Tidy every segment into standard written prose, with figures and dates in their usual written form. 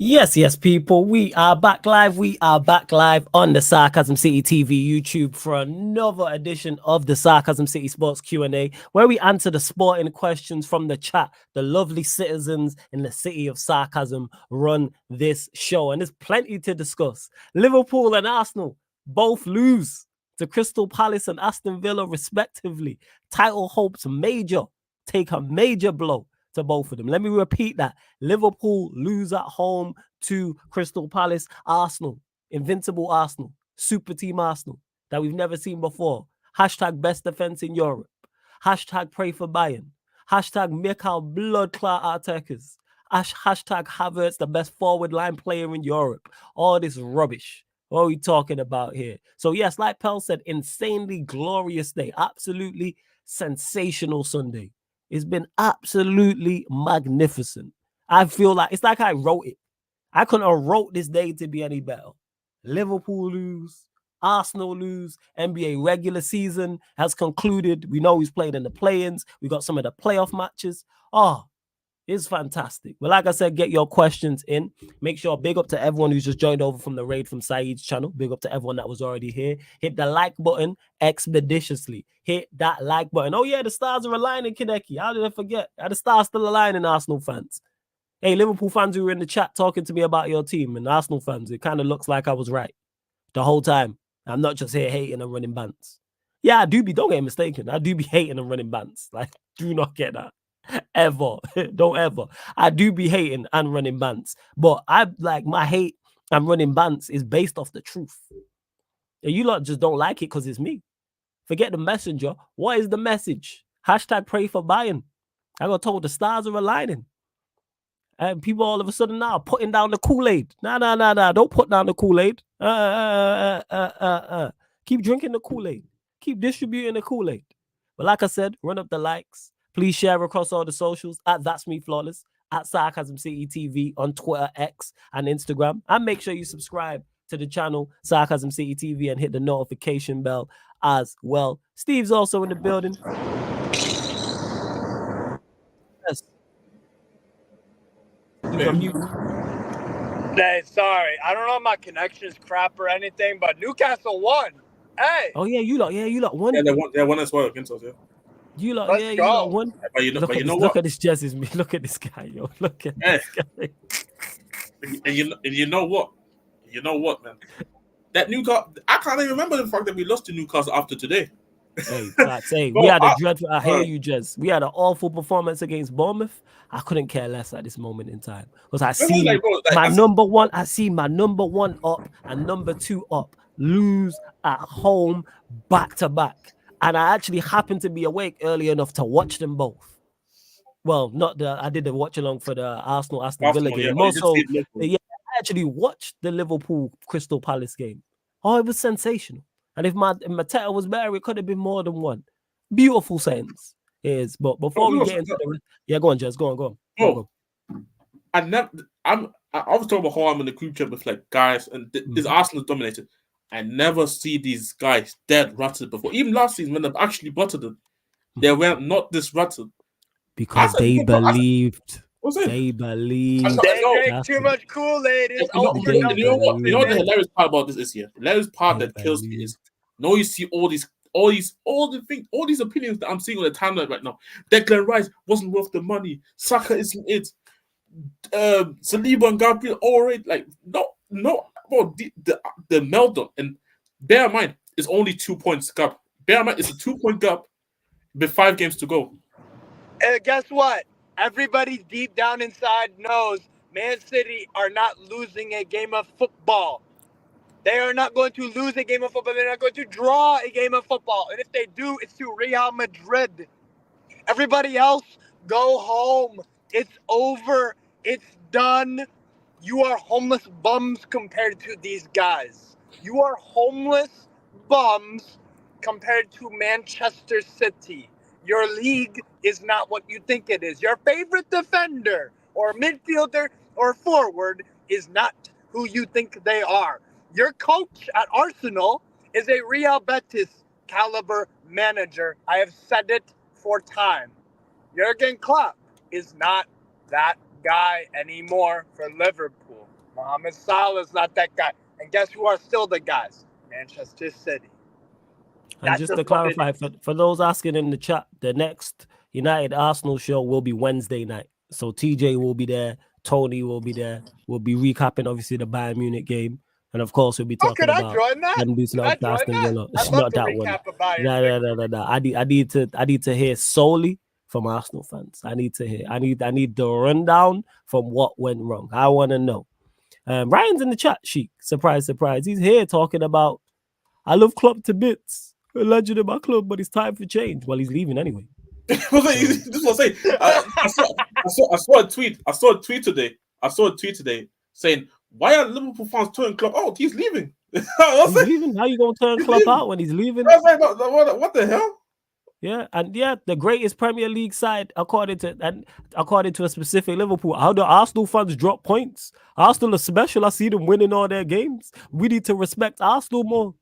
Yes, people. We are back live. We are back live on the Sarcasm City TV YouTube for another edition of the Sarcasm City Sports Q&A, where we answer the sporting questions from the chat. The lovely citizens in the city of Sarcasm run this show, and there's plenty to discuss. Liverpool and Arsenal both lose to Crystal Palace and Aston Villa, respectively. Title hopes take a major blow to both of them. Let me repeat that. Liverpool lose at home to Crystal Palace. Arsenal, invincible Arsenal, super team Arsenal that we've never seen before. Hashtag best defense in Europe. Hashtag pray for Bayern. Hashtag make our blood clot attackers. Hashtag Havertz, the best forward line player in Europe. All this rubbish. What are we talking about here? So yes, like Pell said, insanely glorious day. Absolutely sensational Sunday. It's been absolutely magnificent. I feel like it's like I wrote it. I couldn't have wrote this day to be any better. Liverpool lose, Arsenal lose, NBA regular season has concluded. We know who's played in the play-ins. We got some of the playoff matches. Oh, it's fantastic. But like I said, get your questions in. Make sure, big up to everyone who's just joined over from the raid from Saeed's channel. Big up to everyone that was already here. Hit the like button expeditiously. Hit that like button. Oh yeah, the stars are aligning, Kaneki. How did I forget? Are the stars still aligning, Arsenal fans? Hey, Liverpool fans who were in the chat talking to me about your team, and Arsenal fans, it kind of looks like I was right the whole time. I'm not just here hating and running bants. Yeah, I do be, don't get mistaken. I do be hating and running bants. Like, do not get that. Ever. Don't ever. I do be hating and running bants. But I like my hate and running bants is based off the truth. And you lot just don't like it because it's me. Forget the messenger. What is the message? Hashtag pray for Bayern. I got told the stars are aligning. And people all of a sudden now putting down the Kool-Aid. Nah. Don't put down the Kool-Aid. Keep drinking the Kool-Aid. Keep distributing the Kool-Aid. But like I said, run up the likes. Please share across all the socials at That's Me Flawless, at Sarcasm City TV on Twitter, X, and Instagram. And make sure you subscribe to the channel, Sarcasm City TV, and hit the notification bell as well. Steve's also in the building. Yes. Hey, sorry. I don't know if my connection's crap or anything, but Newcastle won. Hey. Oh, yeah, you lot won. Yeah, they won as well against us, yeah. You lot, you lot won. But you know what? Look at this Jez's me. Look at this guy, yo. Look at this guy. And you know what? You know what, man? That Newcastle, I can't even remember the fact that we lost to Newcastle after today. Hey, we had a dreadful. I hear you, Jez. We had an awful performance against Bournemouth. I couldn't care less at this moment in time because I see my number one. I see my number one up and number two up lose at home back to back, and I actually happened to be awake early enough to watch them both. Well, I did the watch along for the Arsenal Aston Villa game. I actually watched the Liverpool Crystal Palace game. Oh, it was sensational. And if Mateta was better, it could have been more than one. Beautiful sense is. But before we get into go on, Jez, go on. I was talking about how I'm in the group chat with like guys, and this Arsenal dominated. I never see these guys dead ratted before. Even last season when they actually buttered them, they were not this ratted. Because they believed. They believed. They drink too much Kool-Aid. You know what the hilarious part about this is here? The hilarious part that kills me is now you see all these opinions that I'm seeing on the timeline right now. Declan Rice wasn't worth the money. Saka isn't it. Saliba and Gabriel already like no. Well, the meltdown, and bear in mind it's only 2 points gap. Bear in mind it's a 2-point gap with 5 games to go. Guess what? Everybody deep down inside knows Man City are not losing a game of football. They are not going to lose a game of football. They're not going to draw a game of football. And if they do, it's to Real Madrid. Everybody else, go home. It's over. It's done. You are homeless bums compared to these guys. You are homeless bums compared to Manchester City. Your league is not what you think it is. Your favorite defender or midfielder or forward is not who you think they are. Your coach at Arsenal is a Real Betis caliber manager. I have said it for time. Jurgen Klopp is not that guy anymore for Liverpool. Mohamed Salah's not that guy. And guess who are still the guys? Manchester City. And just to clarify, for those asking in the chat, the next United Arsenal show will be Wednesday night. So TJ will be there, Tony will be there. We'll be recapping, obviously, the Bayern Munich game. And of course, we'll be talking about them boosting up Aston Villa. It's not that one. No. I need to hear solely from Arsenal fans. I need the rundown from what went wrong. I want to know. Ryan's in the chat sheet. Surprise. He's here talking about, I love Klopp to bits. A legend in my club, but it's time for change. Well, he's leaving anyway. This is what I'm saying. I saw a tweet. I saw a tweet today saying, "Why are Liverpool fans turning Klopp out? He's leaving." He's leaving. How you gonna turn Klopp out when he's leaving? I was like, what the hell? Yeah, and the greatest Premier League side according to a specific Liverpool. How do Arsenal fans drop points? Arsenal are special. I see them winning all their games. We need to respect Arsenal more.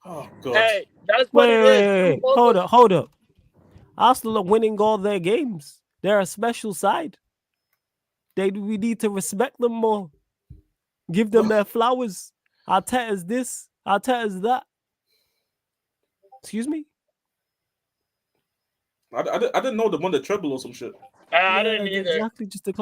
Oh God! Hey, that's what it is. Hold up. Arsenal are winning all their games. They're a special side. We need to respect them more. Give them their flowers. Arteta's this. Arteta's that. Excuse me? I didn't know they won the treble or some shit. I didn't either. Exactly, just to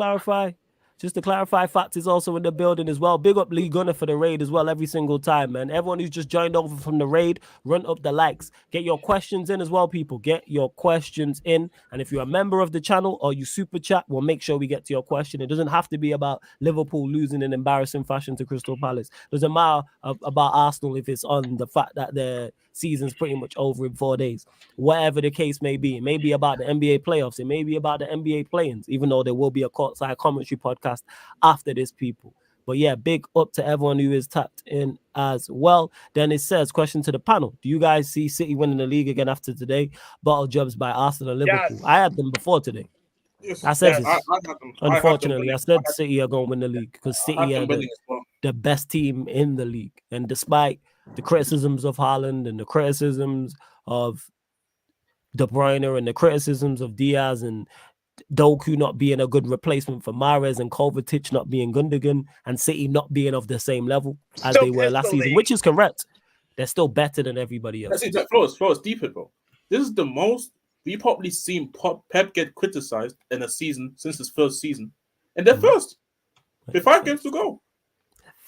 clarify, Fats is also in the building as well. Big up Lee Gunner for the raid as well every single time, man. Everyone who's just joined over from the raid, run up the likes. Get your questions in as well, people. Get your questions in. And if you're a member of the channel or you super chat, we'll make sure we get to your question. It doesn't have to be about Liverpool losing in embarrassing fashion to Crystal Palace. Doesn't matter about Arsenal if it's on the fact that their season's pretty much over in 4 days. Whatever the case may be. It may be about the NBA playoffs. It may be about the NBA play-ins, even though there will be a courtside commentary podcast after this, people. But yeah, big up to everyone who is tapped in as well. Then it says, question to the panel. Do you guys see City winning the league again after today? Bottle jobs by Arsenal and Liverpool. Yes. I had them before today. Yes. I said this. I had them. Unfortunately, I said City are going to win the league because City are the best team in the league. And despite the criticisms of Haaland and the criticisms of De Bruyne and the criticisms of Diaz and Doku not being a good replacement for Mahrez and Kovacic not being Gundogan and City not being of the same level as they were last season, which is correct. They're still better than everybody else. That's exactly. Flores, deeper, bro. This is the most we probably seen Pep get criticized in a season since his first season, and they're first with 5 games to go.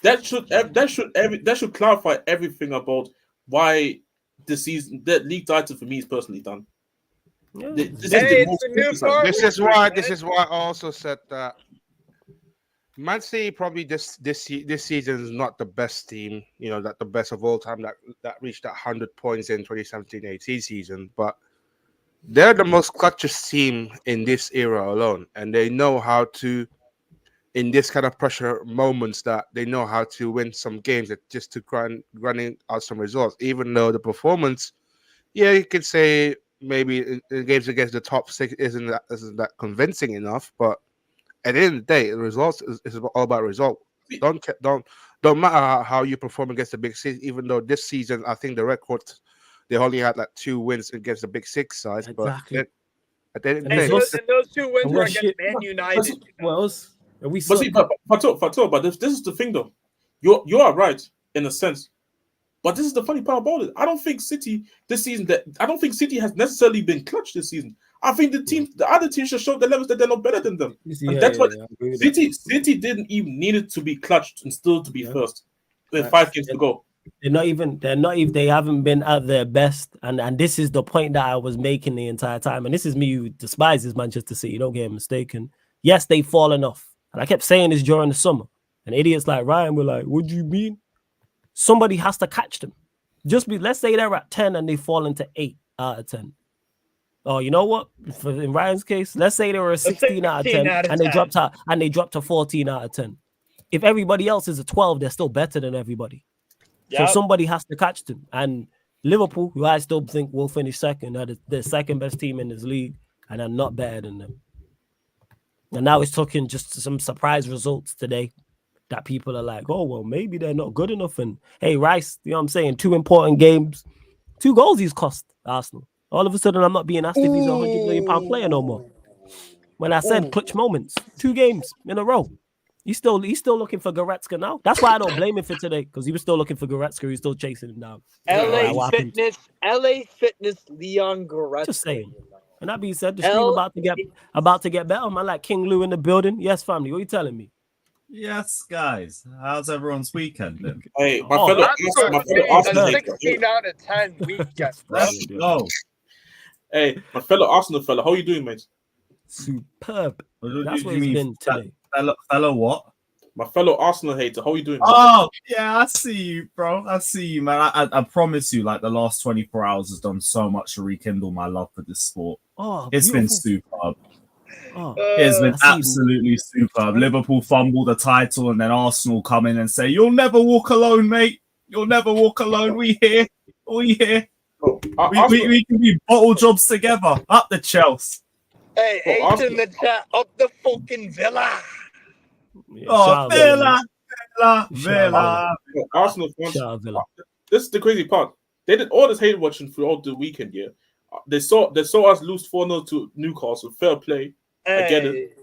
That should clarify everything about why the season, that league title for me is personally done. Yeah. This is why I also said that Man City probably this season is not the best team, that the best of all time that reached that 100 points in 2017-18 season, but they're the most clutchest team in this era alone, and they know how to, in this kind of pressure moments, that they know how to win some games that just to running out some results, even though the performance, you could say maybe in games against the top 6 isn't that convincing enough, but at the end of the day, the results is all about result. Don't matter how you perform against the big 6. Even though this season, I think the record they only had like 2 wins against the big 6 sides. Exactly. But at the end of the day, those 2 wins were against Man United. What else? But this is the thing, though. You are right in a sense. But this is the funny part about it. I don't think City this season has necessarily been clutch this season. I think the other teams should show the levels that they're not better than them. City didn't even need it to be clutched and still to be first. With 5 games to go. They haven't been at their best. And this is the point that I was making the entire time. And this is me who despises Manchester City. Don't get mistaken. Yes, they've fallen off. And I kept saying this during the summer. And idiots like Ryan were like, what do you mean? Somebody has to catch them. Let's say they're at 10 and they fall into 8 out of 10. Oh, you know what? In Ryan's case, let's say they were a 16 out of 10 and they dropped to 14 out of 10. If everybody else is a 12, they're still better than everybody. Yep. So somebody has to catch them. And Liverpool, who I still think will finish second, are the second best team in this league and are not better than them. And now it's talking just some surprise results today that people are like, oh, well, maybe they're not good enough. And hey, Rice, you know what I'm saying? 2 important games, 2 goals he's cost Arsenal. All of a sudden, I'm not being asked if he's a £100 million player no more. When I said clutch moments, 2 games in a row. He's still looking for Goretzka now. That's why I don't blame him for today, because he was still looking for Goretzka. He's still chasing him down. LA Fitness, Leon Goretzka. Just saying. And that being said, the stream about to get better. Man, like King Lou in the building. Yes, family. What are you telling me? Yes, guys. How's everyone's weekend then? Hey, my fellow Arsenal. 16 out of 10 weekend. Let's go. Hey, my fellow Arsenal fella, how you doing, mate? Superb. That's what it's been today. Fellow what? My fellow Arsenal hater, how you doing? Oh, yeah, I see you, bro. I see you, man. I promise you, like, the last 24 hours has done so much to rekindle my love for this sport. Oh, it's beautiful. been superb. It's been absolutely superb. Liverpool fumble the title, and then Arsenal come in and say, "You'll never walk alone, mate. You'll never walk alone. We here. We here. We can be bottle jobs together. Up the Chelsea." Hey, H in the chat. Up the fucking Villa. Yeah, Villa. Arsenal fans. This is the crazy part. They did all this hate watching throughout the weekend. Yeah, they saw us lose 4-0 to Newcastle. Fair play. I get it.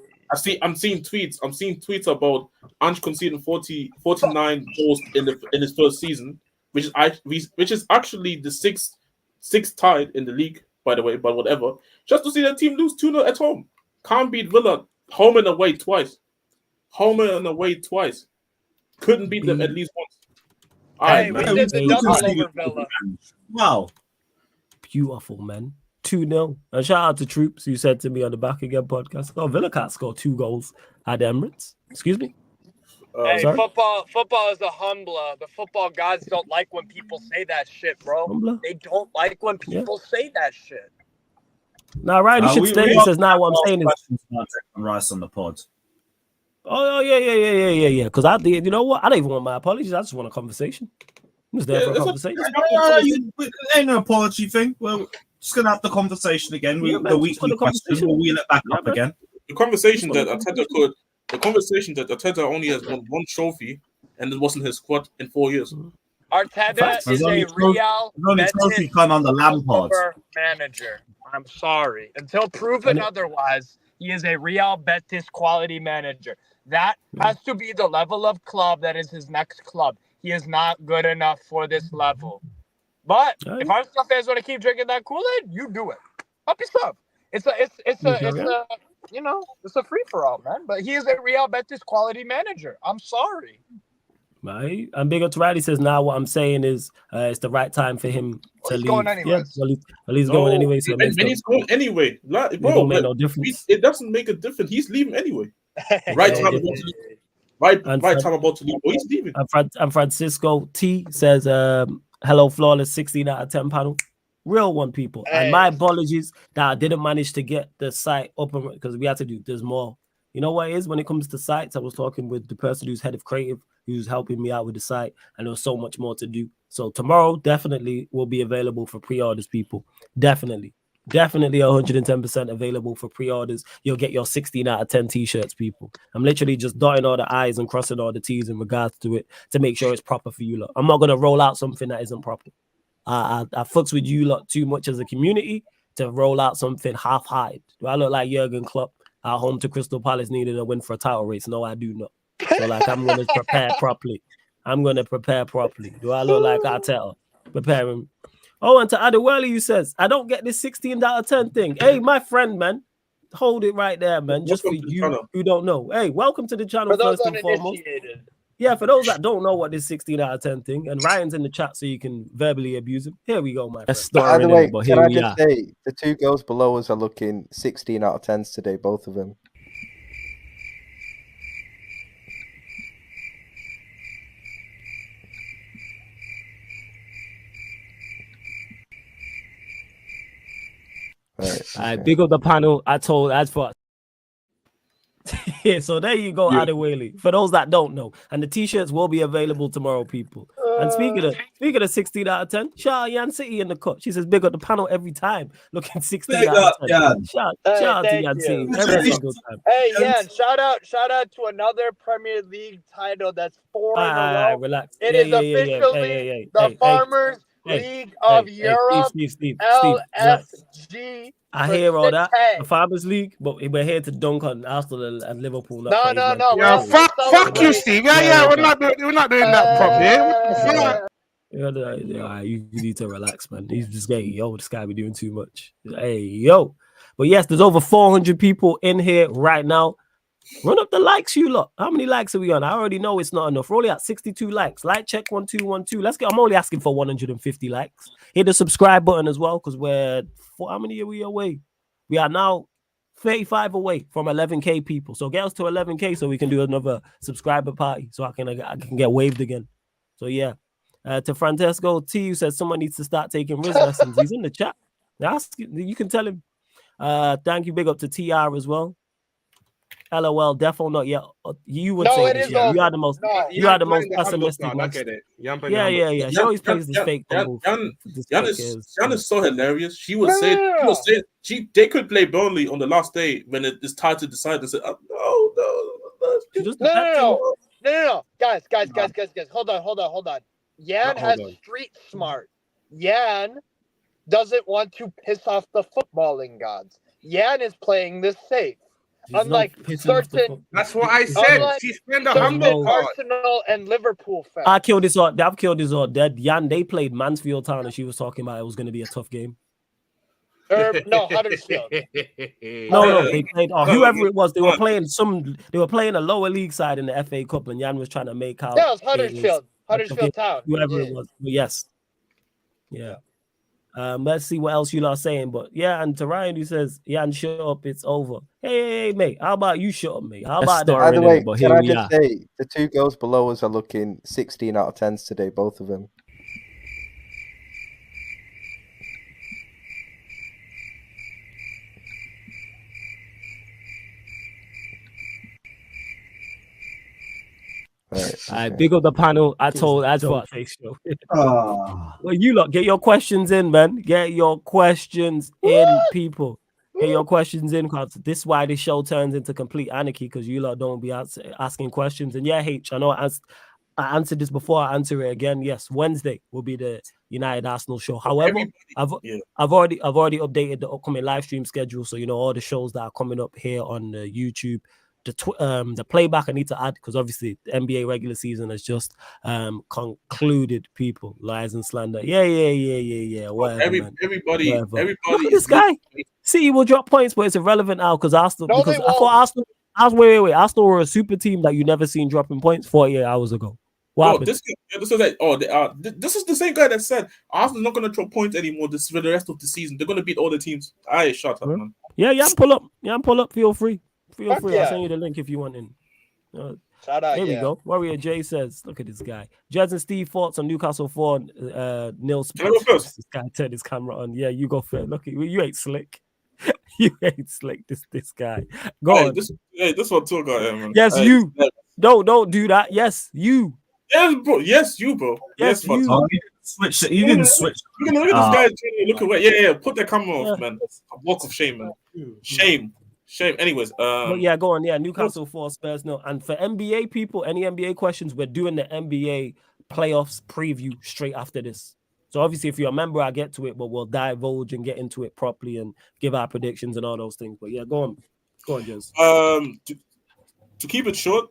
I'm seeing tweets about Ange conceding 49 goals in his first season, which is actually the sixth tied in the league, by the way. But whatever, just to see the team lose 2-0 at home, can't beat Villa home and away twice. Couldn't beat them at least once. Hey, we did the double over Villa. Wow, beautiful, man. 2-0. And shout out to Troops, who said to me on the Back Again podcast, "Oh, Villa can't score 2 goals at the Emirates." Excuse me. Hey, football is a humbler. The football gods don't like when people say that shit, bro. Humbler? They don't like when people say that shit. Now, Riley should stay. He says, "Now what I'm saying is Rice on the pod." Oh yeah. Because you know what? I don't even want my apologies. I just want a conversation. I'm just there for a conversation. Ain't no apology thing. Well, just gonna have the conversation again. The weekly question. We'll wheel it back up again. The conversation that Arteta only has won 1 trophy, and it wasn't his squad in 4 years. Arteta is a Real trophy come on the Lampard manager. I'm sorry. Until proven otherwise, he is a Real Betis quality manager. That has to be the level of club that is his next club. He is not good enough for this level. But if Arsenal fans want to keep drinking that Kool-Aid, you do it. Help yourself. It's a free for all, man. But he is a Real Betis quality manager. I'm sorry. Right. And Big Up to Riley says, now what I'm saying is it's the right time for him to leave. Going anyways. Yeah, he's going anyway. So he's going anyway. Like, bro, make no difference. It doesn't make a difference. He's leaving anyway. Right time about to leave. Right time about to leave. Oh, he's leaving. And Francisco T says, hello, flawless 16 out of 10 panel. Real one, people. Hey. And my apologies that I didn't manage to get the site open because we had to do, there's more. You know what it is when it comes to sites? I was talking with the person who's head of creative, who's helping me out with the site, and there was so much more to do. So tomorrow definitely will be available for pre-orders, people. Definitely 110% available for pre-orders. You'll get your 16 out of 10 t-shirts, people. I'm literally just dotting all the I's and crossing all the T's in regards to it to make sure it's proper for you lot. I'm not going to roll out something that isn't proper. I fucks with you lot too much as a community to roll out something half-hearted. Do I look like Jurgen Klopp at home to Crystal Palace needed a win for a title race? No, I do not. So, like, I'm going to prepare properly. Do I look like Arteta? Preparing. Oh, and to Adewale, you says, I don't get this 16 out of 10 thing. Hey, my friend, man. Hold it right there, man. Just for you who don't know. Hey, welcome to the channel first and foremost. Yeah, for those that don't know what this 16 out of 10 thing, and Ryan's in the chat so you can verbally abuse him. Here we go, my friend. By the way, can I just say, the 2 girls below us are looking 16 out of 10s today, both of them. Right, big up the panel. Yeah, so there you go, Adewale. For those that don't know, and the t-shirts will be available tomorrow, people. And speaking of 16 out of 10, shout out Yan City in the cut. She says big up the panel every time, looking 16 out of 10. Shout out to Yan City every single time. Hey, Yan, shout out to another Premier League title that's 4 in a row. Relax. It is officially the Farmers League of Europe, Steve. LFG. I hear all that. The Farmers League, but we're here to dunk on Arsenal and Liverpool. No. Yeah, fuck you, Steve. Yeah, we're not doing that properly. Yeah, you need to relax, man. He's just getting, this guy be doing too much. Hey, yo. But yes, there's over 400 people in here right now. Run up the likes, you lot. How many likes are we on? I already know it's not enough. We're only at 62 likes. Like check 1212. Let's get. I'm only asking for 150 likes. Hit the subscribe button as well, because how many are we away? We are now 35 away from 11k people. So get us to 11k so we can do another subscriber party. So I can get waved again. So yeah. To Francesco T, who says someone needs to start taking Riz lessons. He's in the chat. You can tell him. Thank you. Big up to TR as well. LOL, defo not yet. You would say this, yeah. You are the most pessimistic. I get it. Yeah. She always plays this fake. Jan is so hilarious. She was saying they could play Burnley on the last day when it's time to decide. They said, No. Guys. Hold on. Yan has street smart. Yan doesn't want to piss off the footballing gods. Yan is playing this safe. Unlike certain, that's what I said. She's playing the humble Arsenal and Liverpool fans. I've killed this all dead. Yan, they played Mansfield Town, and she was talking about it was going to be a tough game. No, Huddersfield. No, they played. Whoever it was, they were playing a lower league side in the FA Cup, and Yan was trying to make out. Yeah, it was Huddersfield. Huddersfield Town. Whoever it was, yes, yeah. Let's see what else you lot are saying. But yeah, and to Ryan who says, Yan, shut up, it's over. Hey, mate, how about you shut up, mate? How about that? By the way, can I just say, the two girls below us are looking 16 out of 10s today, both of them. Right, big up the panel. That's what I show. Well, you lot get your questions in, man. Get your questions in, people. Get your questions in, because this is why this show turns into complete anarchy, because you lot don't be asking questions. And yeah, H, I know I answered this before. I answer it again. Yes, Wednesday will be the United Arsenal show. However, I've already updated the upcoming live stream schedule, so you know all the shows that are coming up here on YouTube. The playback I need to add, because obviously the NBA regular season has just concluded. People, lies and slander. Yeah. Whatever, everybody. Look at this guy. City will drop points, but it's irrelevant now because Arsenal. I thought Arsenal. Wait. Arsenal were a super team that you never seen dropping points 48 hours ago. This is the same guy that said Arsenal's not going to drop points anymore for the rest of the season. They're going to beat all the teams. Shut up, man. Yeah, pull up. Feel free. I'll send you the link if you want in. Here we go. Warrior J says, look at this guy. Jez and Steve thoughts on Newcastle 4, Neil Spurs. This guy turned his camera on. Yeah, you go first. Look, you ain't slick. You ain't slick, this guy. Go on. This one too, guy, man. Yes, you. Don't do that. Yes, you. Yes, bro. Yes, you, bro. Yes, you. He didn't switch. Look at this guy. Look away. Yeah. Put the camera off, man. It's a walk of shame, man. Shame. Anyways, but yeah, go on. Yeah, Newcastle 4, Spurs no. And for NBA people, any NBA questions, we're doing the NBA playoffs preview straight after this. So obviously, if you're a member, I'll get to it, but we'll divulge and get into it properly and give our predictions and all those things. But yeah, go on, Jez. To keep it short,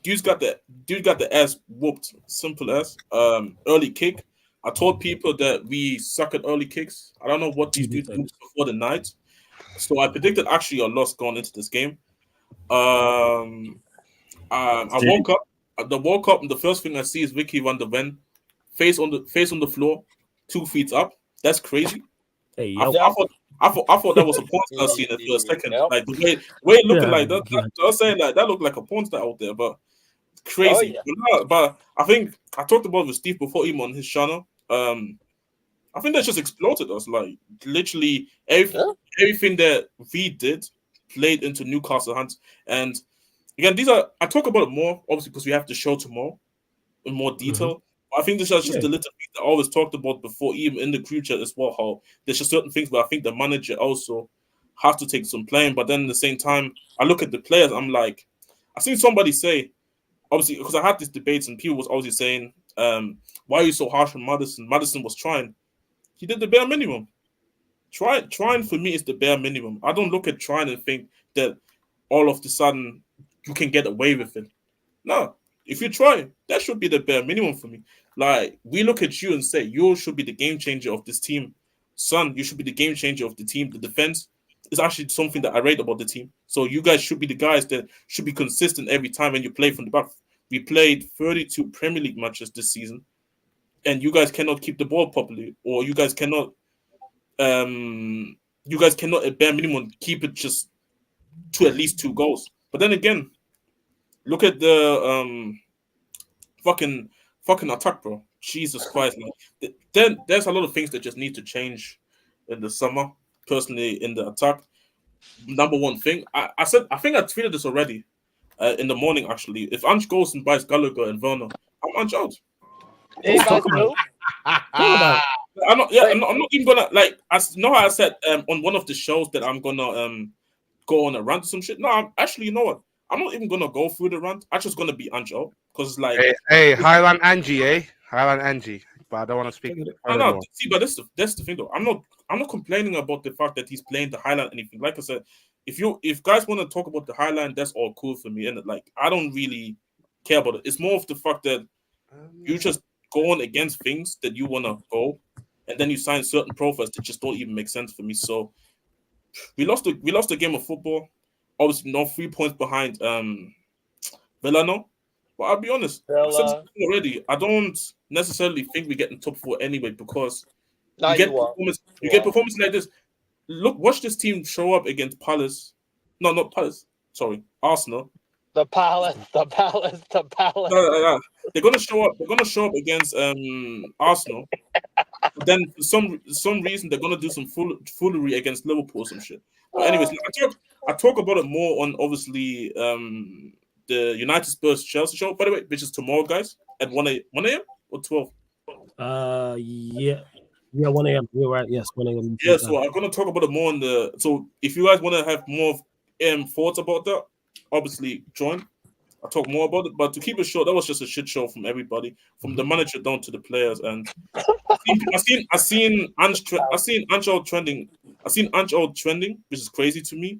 dude's got the ass whooped. Simple as. Early kick. I told people that we suck at early kicks. I don't know what these dudes do before the night. So I predicted actually a loss going into this game. I woke up. And the first thing I see is Vicky van der Ven, face on the floor, 2 feet up. That's crazy. Hey, I thought that was a porn star scene for a second. Like the way it looked like that. I was saying like that looked like a porn star out there, but crazy. But I think I talked about it with Steve before, even on his channel. I think that just exploded us. Like literally everything that we did played into Newcastle hands. And again, I talk about it more, obviously, because we have the show tomorrow in more detail. But I think this is just the little things that I always talked about before, even in the crew chat as well, how there's just certain things where I think the manager also has to take some playing. But then at the same time, I look at the players, I'm like, I seen somebody say, obviously, because I had these debates and people was obviously saying why are you so harsh on Madison? Madison was trying. He did the bare minimum. Trying for me is the bare minimum. I don't look at trying and think that all of the sudden you can get away with it. No, if you try, that should be the bare minimum for me. Like, we look at you and say, you should be the game changer of this team. Son, you should be the game changer of the team. The defense is actually something that I rate about the team. So you guys should be the guys that should be consistent every time when you play from the back. We played 32 Premier League matches this season, and you guys cannot keep the ball properly, or you guys cannot at bare minimum keep it just to at least 2 goals. But then again, look at the fucking attack, bro. Jesus Christ, man. Then there's a lot of things that just need to change in the summer. Personally, in the attack, number one thing, I said, I think I tweeted this already in the morning. Actually, if Ange goes and buys Gallagher and Werner, I'm Ange out. Hey, guys, no? I'm not even gonna, like, I know how I said on one of the shows that I'm gonna go on a rant or some shit. No, I'm actually, you know what? I'm not even gonna go through the rant. I'm just gonna be Ange out because, like, hey, Highland Angie, Highland Angie. But I don't want to speak. I know. See, but that's the thing, though. I'm not complaining about the fact that he's playing the Highland anything. Like I said, if guys want to talk about the Highland, that's all cool for me. And, like, I don't really care about it. It's more of the fact that you just going against things that you want to go, and then you sign certain profiles that just don't even make sense for me. So we lost the game of football. Obviously, not 3 points behind Villa now. But I'll be honest, I said something already. I don't necessarily think we get in top 4 anyway, because you get performance like this. Look, watch this team show up against Palace. No, not Palace. Sorry, Arsenal. The Palace. No. They're gonna show up against Arsenal. But then for some reason they're gonna do some foolery against Liverpool or some shit. But anyways, I talk about it more on, obviously, the United Spurs Chelsea show, by the way, which is tomorrow, guys, at 1 a.m. or 12. Yeah, 1 a.m. You're right. Yes, 1 a.m. Yeah, so I'm gonna talk about it more on the. So if you guys want to have more thoughts about that, obviously join. I'll talk more about it, but to keep it short, that was just a shit show from everybody, from the manager down to the players. And I seen Ange out trending, which is crazy to me.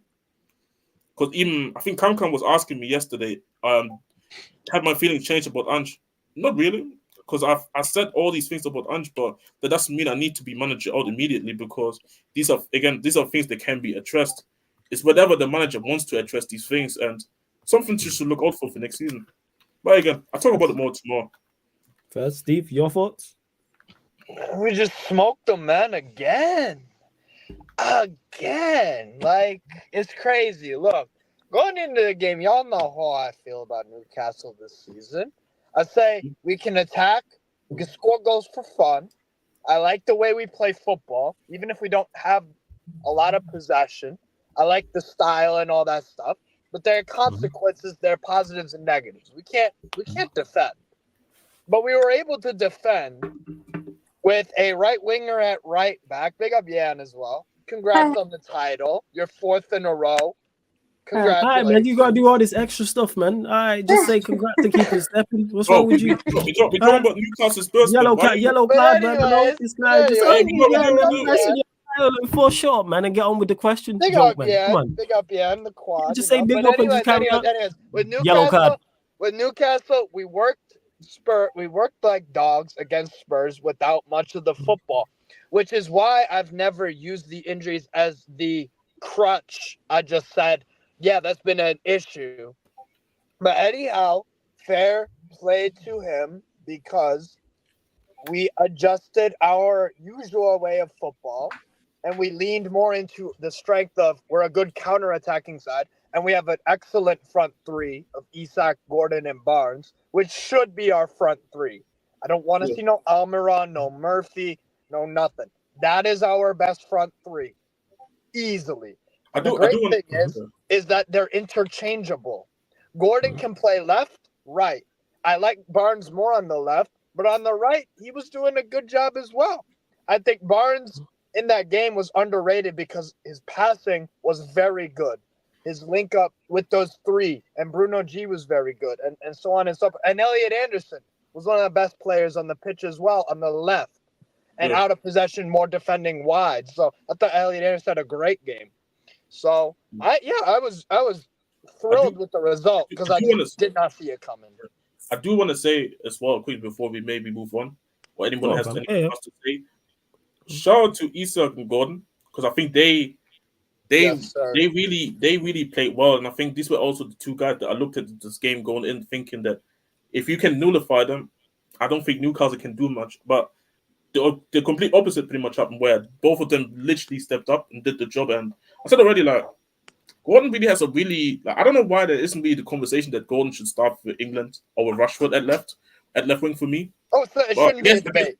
Because even I think Kamkan was asking me yesterday, had my feelings changed about Ange? Not really, because I said all these things about Ange, but that doesn't mean I need to be manager out immediately, because these are things that can be addressed. It's whatever the manager wants to address these things, and something you should look out for next season. But again, I'll talk about it more tomorrow. First, Steve, your thoughts? We just smoked them, man, again. Like, it's crazy. Look, going into the game, y'all know how I feel about Newcastle this season. I say we can attack, we can score goals for fun. I like the way we play football, even if we don't have a lot of possession. I like the style and all that stuff, but there are consequences, there are positives and negatives. We can't defend. But we were able to defend with a right winger at right back. Big up Yan as well. Congrats on the title. You're 4th in a row. Congratulations. All right, man. You got to do all this extra stuff, man. All right, just say congrats to keeping stepping. What's wrong with you? We talking about Newcastle Spurs. Yellow card, man. Below this guy. Just for short, man, and get on with the question. Big up Yan, the quad. Just say big up and just carry on. With Newcastle, we worked like dogs against Spurs without much of the football, which is why I've never used the injuries as the crutch. I just said, yeah, that's been an issue. But anyhow, fair play to him, because we adjusted our usual way of football and we leaned more into the strength of we're a good counter-attacking side, and we have an excellent front three of Isak, Gordon, and Barnes, which should be our front three. I don't want to see no Almiron, no Murphy, no nothing. That is our best front three, easily. The great thing is that they're interchangeable. Gordon can play left, right. I like Barnes more on the left, but on the right, he was doing a good job as well. I think Barnes in that game was underrated because his passing was very good. His link up with those three, and Bruno G was very good, and so on and so forth. And Elliot Anderson, was one of the best players on the pitch as well on the left. And out of possession, more defending wide. So I thought Elliot Anderson had a great game. So I was thrilled with the result because I did not see it coming. I do want to say as well, quick before we maybe move on, or anyone has anything else to say. Shout out to Isak and Gordon because I think they really played well, and I think these were also the two guys that I looked at this game going in thinking that if you can nullify them, I don't think Newcastle can do much. But the complete opposite pretty much happened where both of them literally stepped up and did the job. And I said already, like, Gordon really has a really, like, I don't know why there isn't really the conversation that Gordon should start with England or with Rashford at left wing for me. Oh, so it shouldn't be a debate.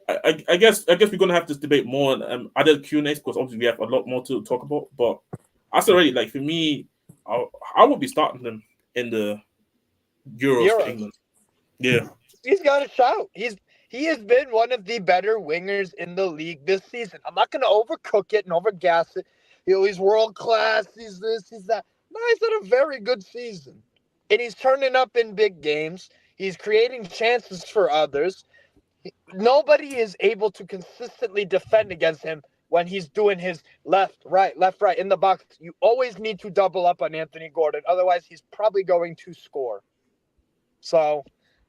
I guess we're gonna have this debate more on other Q&As because obviously we have a lot more to talk about. But I said already, like, for me, I would be starting them in the Euros for England. Yeah, he's got a shout. He has been one of the better wingers in the league this season. I'm not going to overcook it and overgas it. He's world class. He's this, he's that. No, he's had a very good season. And he's turning up in big games. He's creating chances for others. Nobody is able to consistently defend against him when he's doing his left, right in the box. You always need to double up on Anthony Gordon. Otherwise, he's probably going to score. So,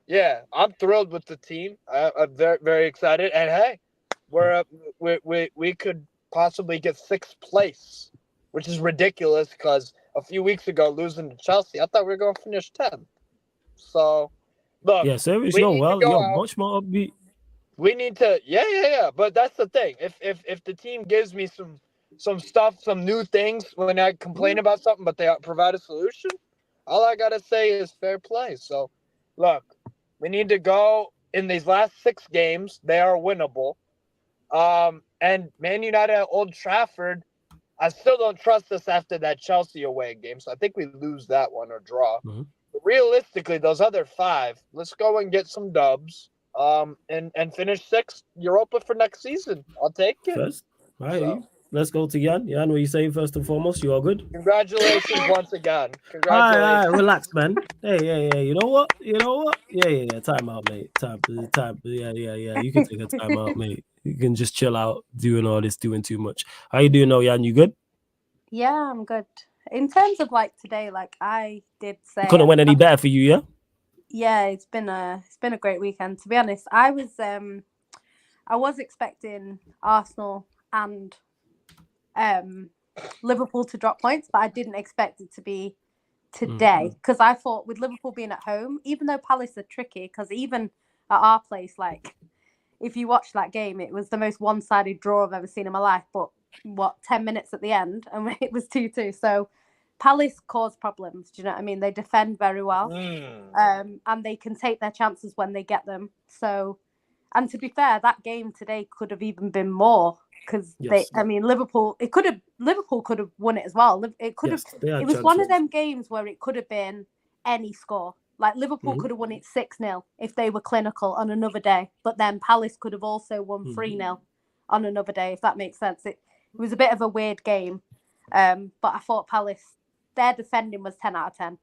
yeah, I'm thrilled with the team. I'm very, very excited. And hey, we could possibly get 6th place, which is ridiculous because a few weeks ago losing to Chelsea, I thought we were going to finish 10th. So, look, you're much more upbeat. We need to, yeah. But that's the thing. If the team gives me some stuff, some new things when I complain about something, but they provide a solution, all I gotta say is fair play. So, look, we need to go in these last 6 games. They are winnable. And Man United at Old Trafford, I still don't trust us after that Chelsea away game. So I think we lose that one or draw. Mm-hmm. But realistically, those other 5, let's go and get some dubs. And finish 6th Europa for next season. I'll take it. First, all right. So. Let's go to Jan. Jan, what are you saying first and foremost? You all good? Congratulations once again. Congratulations. All right, relax, man. Hey. You know what? Yeah. Time out, mate. Time. Yeah. You can take a time out, mate. You can just chill out doing all this, doing too much. How you doing now, Jan? You good? Yeah, I'm good. In terms of like today, like I did say, couldn't win any better for you, yeah? Yeah, it's been a great weekend. To be honest, I was expecting Arsenal and Liverpool to drop points, but I didn't expect it to be today because I thought with Liverpool being at home, even though Palace are tricky, because even at our place, like if you watch that game, it was the most one-sided draw I've ever seen in my life. But 10 minutes at the end, and it was 2-2. So. Palace cause problems. Do you know what I mean? They defend very well, and they can take their chances when they get them. So, and to be fair, that game today could have even been more because Liverpool could have won it as well. It could have. It was one of them games where it could have been any score. Like Liverpool could have won it 6-0 if they were clinical on another day, but then Palace could have also won 3-0 on another day. If that makes sense, it was a bit of a weird game, but I thought Palace. Their defending was 10 out of 10.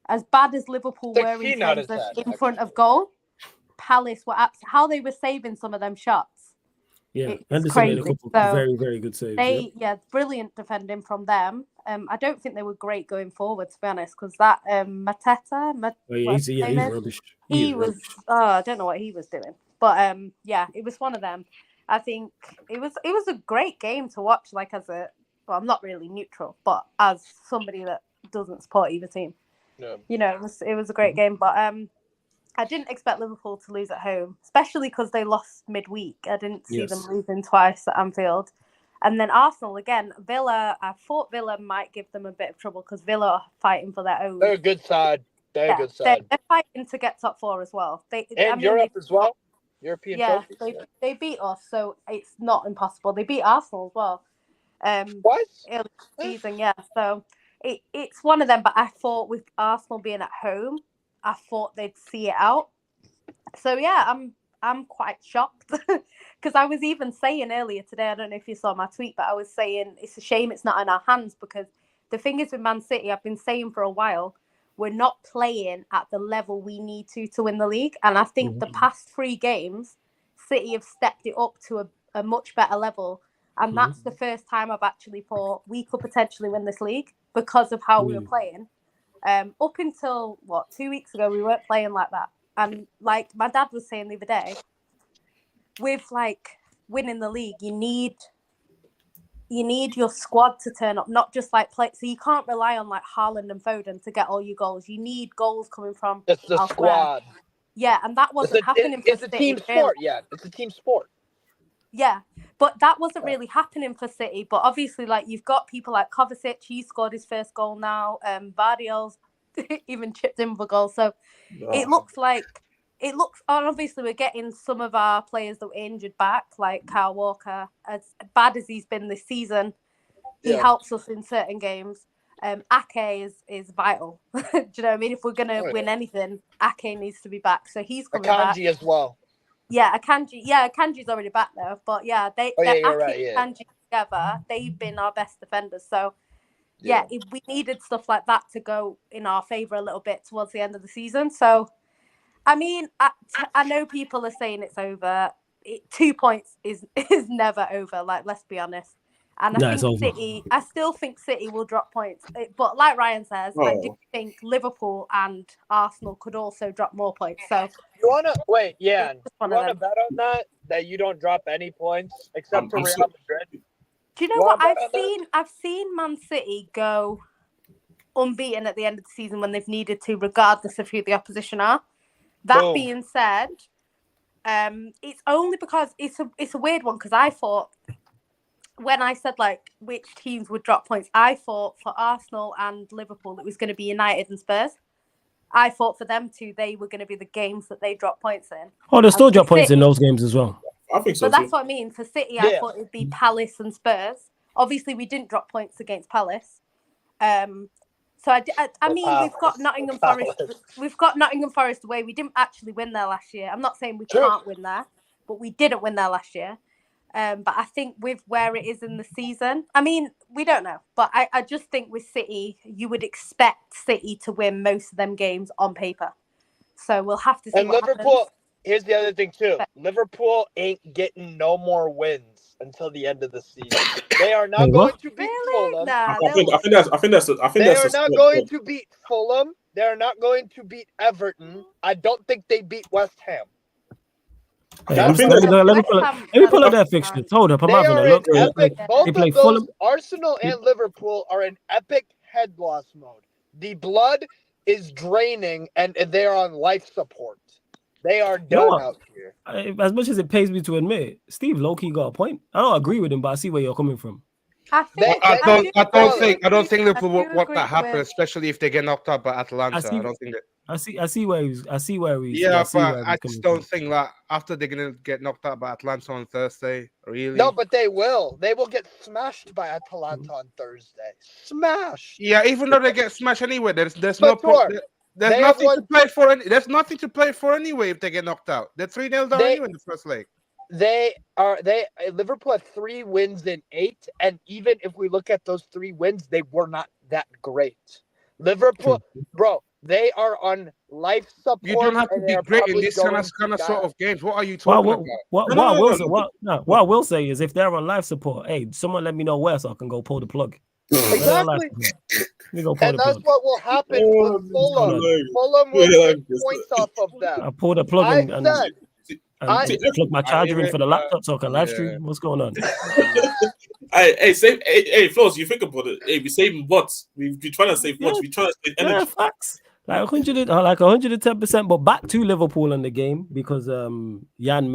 As bad as Liverpool were in terms of in front of goal, Palace were how they were saving some of them shots. Yeah, Henderson made a couple very, very good saves. Brilliant defending from them. I don't think they were great going forward, to be honest, because that Mateta, he's rubbish. He was. I don't know what he was doing, but it was one of them. I think it was a great game to watch. Like well, I'm not really neutral, but as somebody that doesn't support either team, it was a great game. But I didn't expect Liverpool to lose at home, especially because they lost midweek. I didn't see them losing twice at Anfield. And then Arsenal, again, Villa, I thought Villa might give them a bit of trouble because Villa are fighting for their own. They're a good side. They're fighting to get top 4 as well. Europe as well. European trophies. They beat us, so it's not impossible. They beat Arsenal as well. Early season, so it's one of them, but I thought with Arsenal being at home, I thought they'd see it out. So I'm quite shocked because I was even saying earlier today, I don't know if you saw my tweet, but I was saying it's a shame it's not in our hands because the thing is with Man City, I've been saying for a while, we're not playing at the level we need to win the league. And I think the past 3 games, City have stepped it up to a much better level. And that's the first time I've actually thought we could potentially win this league because of how we were playing. Up until, 2 weeks ago, we weren't playing like that. And like my dad was saying the other day, with like winning the league, you need your squad to turn up, not just like play. So you can't rely on like Haaland and Foden to get all your goals. You need goals coming from It's the elsewhere. squad. Yeah, and that wasn't happening for It's a City. team sport, yeah. It's a team sport. Yeah, but that wasn't really happening for City. But obviously, like you've got people like Kovacic, he scored his first goal now. Vardiol's even chipped in for a goal. So it looks, and obviously we're getting some of our players that were injured back, like Kyle Walker. As bad as he's been this season, he helps us in certain games. Ake is vital. Do you know what I mean? If we're gonna win anything, Ake needs to be back. So he's coming back. Akanji as well. Yeah, Akanji's already back though. But yeah, Ake and Akanji together, they've been our best defenders. So yeah, we needed stuff like that to go in our favour a little bit towards the end of the season. So, I mean, I know people are saying it's over. 2 points is never over. Like, let's be honest. And I still think City will drop points. But like Ryan says, I do think Liverpool and Arsenal could also drop more points. So you wanna wait? Yeah, you wanna bet on that you don't drop any points except for Real Madrid. Do you know what I've seen Man City go unbeaten at the end of the season when they've needed to, regardless of who the opposition are. That being said, it's only because it's a weird one, because I thought when I said like which teams would drop points, I thought for Arsenal and Liverpool it was going to be United and Spurs. I thought for them two, they were going to be the games that they drop points in. Oh, they still drop points in those games as well. I think so. But that's what I mean. For City, I thought it'd be Palace and Spurs. Obviously, we didn't drop points against Palace. So I mean, we've got Nottingham Forest. We've got Nottingham Forest away. We didn't actually win there last year. I'm not saying we can't win there, but we didn't win there last year. But I think with where it is in the season, I mean, we don't know. But I just think with City, you would expect City to win most of them games on paper. So we'll have to see. And Liverpool. Here's the other thing too. Liverpool ain't getting no more wins until the end of the season. They are not going to beat Fulham. I think that's. They are not going to beat Fulham. They are not going to beat Everton. I don't think they beat West Ham. Let me pull up their fixtures. Hold up, I'm having a look. Both of those, Fulham. Arsenal and Liverpool are in epic head loss mode. The blood is draining, and they're on life support. They are done out here. As much as it pains me to admit, Steve low-key got a point. I don't agree with him, but I see where you're coming from. I don't think Liverpool will want that happen, especially if they get knocked out by Atalanta. I don't think that. I see where he's. Yeah, but I just don't think that after they're gonna get knocked out by Atalanta on Thursday, really. No, but they will. They will get smashed by Atalanta on Thursday. Smash. Yeah, even though they get smashed anyway, there's no problem. There's nothing to play for. There's nothing to play for anyway if they get knocked out. They're 3-0 down anyway in the first leg. Liverpool have 3 wins in 8, and even if we look at those 3 wins, they were not that great. Liverpool, bro, they are on life support. You don't have to be great in this kind of sort of games. What are you talking about? What I will say is, if they're on life support, hey, someone let me know where so I can go pull the plug. Exactly. And that's what will happen with Fulham. Fulham will take points off of them. I pulled a plug and plug my charger in for the laptop so I can live stream. What's going on? Hey, Flows, you think about it. Hey, we saving watts. We're trying to save watts. We're trying to save energy. Yeah, facts. Like 110%. But back to Liverpool in the game, because Jan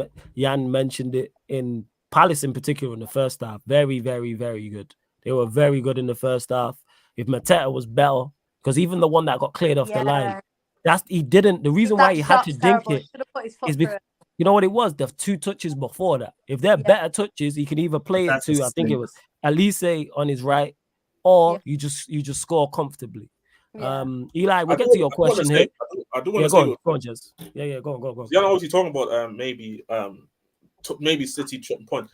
mentioned it, in Palace in particular in the first half. Very, very, very good. They were very good in the first half. If Mateta was better, because even the one that got cleared off the line, the reason why he had to dink it is because, you know what it was? The 2 touches before that. If they're better touches, he can either play it to, I think it was Elise on his right, or you just score comfortably. Yeah. Eli, we'll get to your question here. I do want to say, go on, Jez. Yeah, go on. Yeah, I was talking about maybe City point.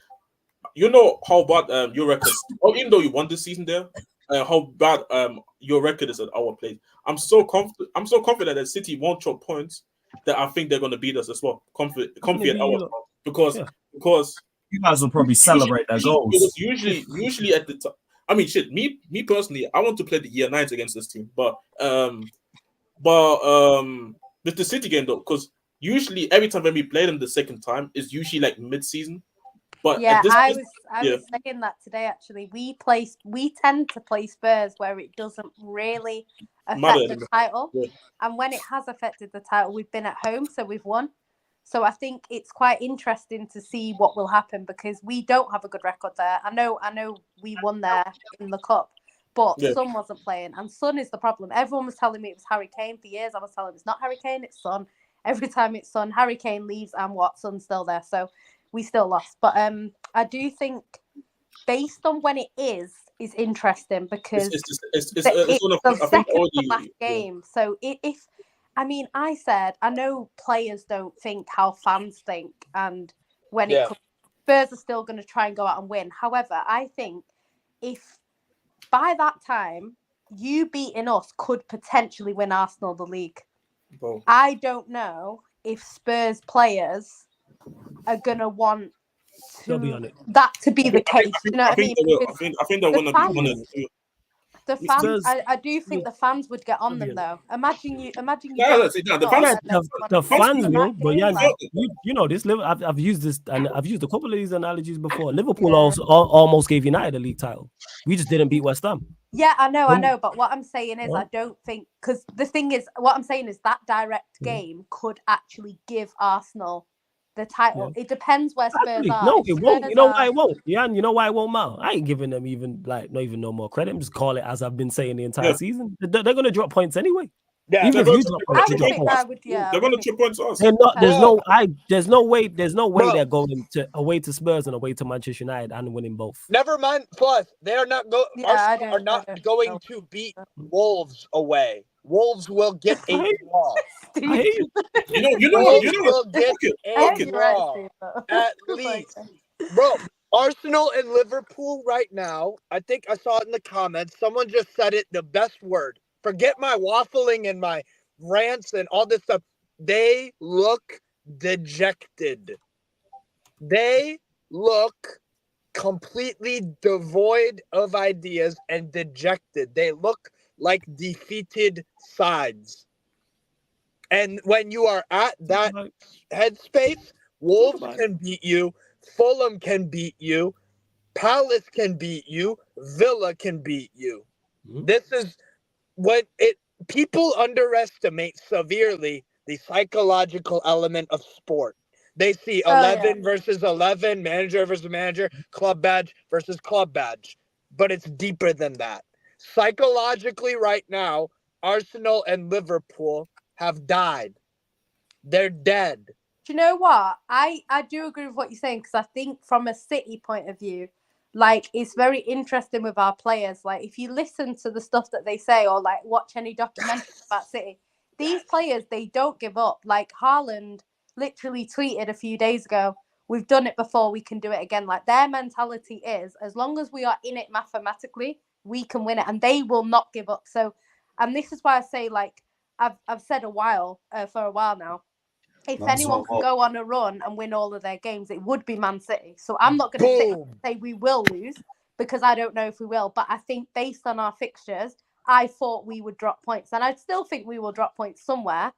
You know how bad your record, even though you won this season there, how bad your record is at our place. I'm so confident that City won't chop points that I think they're going to beat us as well. Confident because you guys will probably celebrate their goals. Because usually at the time, I mean, shit. Me personally, I want to play the year 9s against this team, but with the City game though, because usually every time when we play them the second time is usually like mid-season. But yeah, I was saying that today. Actually, we tend to play Spurs where it doesn't really affect the title, and when it has affected the title, we've been at home, so we've won. So I think it's quite interesting to see what will happen because we don't have a good record there. I know we won there in the cup, but Son wasn't playing, and Son is the problem. Everyone was telling me it was Harry Kane for years. I was telling them it's not Harry Kane, it's Son. Every time it's Son, Harry Kane leaves, and Son's still there. So we still lost. But I do think, based on when it is interesting because it's the second to last game. So if I said, I know players don't think how fans think, and when it comes, Spurs are still going to try and go out and win. However, I think if by that time you beating us could potentially win Arsenal the league. Bro. I don't know if Spurs players are going to want that to be the case. You know what I mean? I think they'll want to be the fans, I do think the fans would get on them though. Imagine you. The fans will, but you know this. I've used this, and I've used a couple of these analogies before. Liverpool also almost gave United a league title. We just didn't beat West Ham. Yeah, I know. But what I'm saying is, I don't think because the thing is, what I'm saying is that direct game could actually give Arsenal the title. It depends where Spurs are. No, it won't. You know why it won't? Yeah, and you know why it won't matter? I ain't giving them not even no more credit. I'm just call it as I've been saying the entire season. They're going to drop points anyway. Yeah, even if you drop points, they're going to chip points to us. There's no way they're going away to Spurs and away to Manchester United and winning both. Never mind. Plus, they are not going to beat Wolves away. Wolves will get a draw. You know. Will get a draw at least, bro. Arsenal and Liverpool right now. I think I saw it in the comments. Someone just said it. The best word. Forget my waffling and my rants and all this stuff. They look dejected. They look completely devoid of ideas and dejected. They look like defeated sides. And when you are at that headspace, Wolves can beat you, Fulham can beat you, Palace can beat you, Villa can beat you. This is what people underestimate severely the psychological element of sport. They see 11 versus 11, manager versus manager, club badge versus club badge. But it's deeper than that. Psychologically, right now, Arsenal and Liverpool have died. They're dead. Do you know what? I do agree with what you're saying because I think from a City point of view, like it's very interesting with our players. Like if you listen to the stuff that they say or like watch any documentaries about City, these players, they don't give up. Like Haaland literally tweeted a few days ago, we've done it before, we can do it again. Like their mentality is, as long as we are in it mathematically, we can win it, and they will not give up. So, and this is why I say, like I've said for a while now, if anyone can go on a run and win all of their games, it would be Man City. So I'm not going to say we will lose because I don't know if we will. But I think based on our fixtures, I thought we would drop points, and I still think we will drop points somewhere.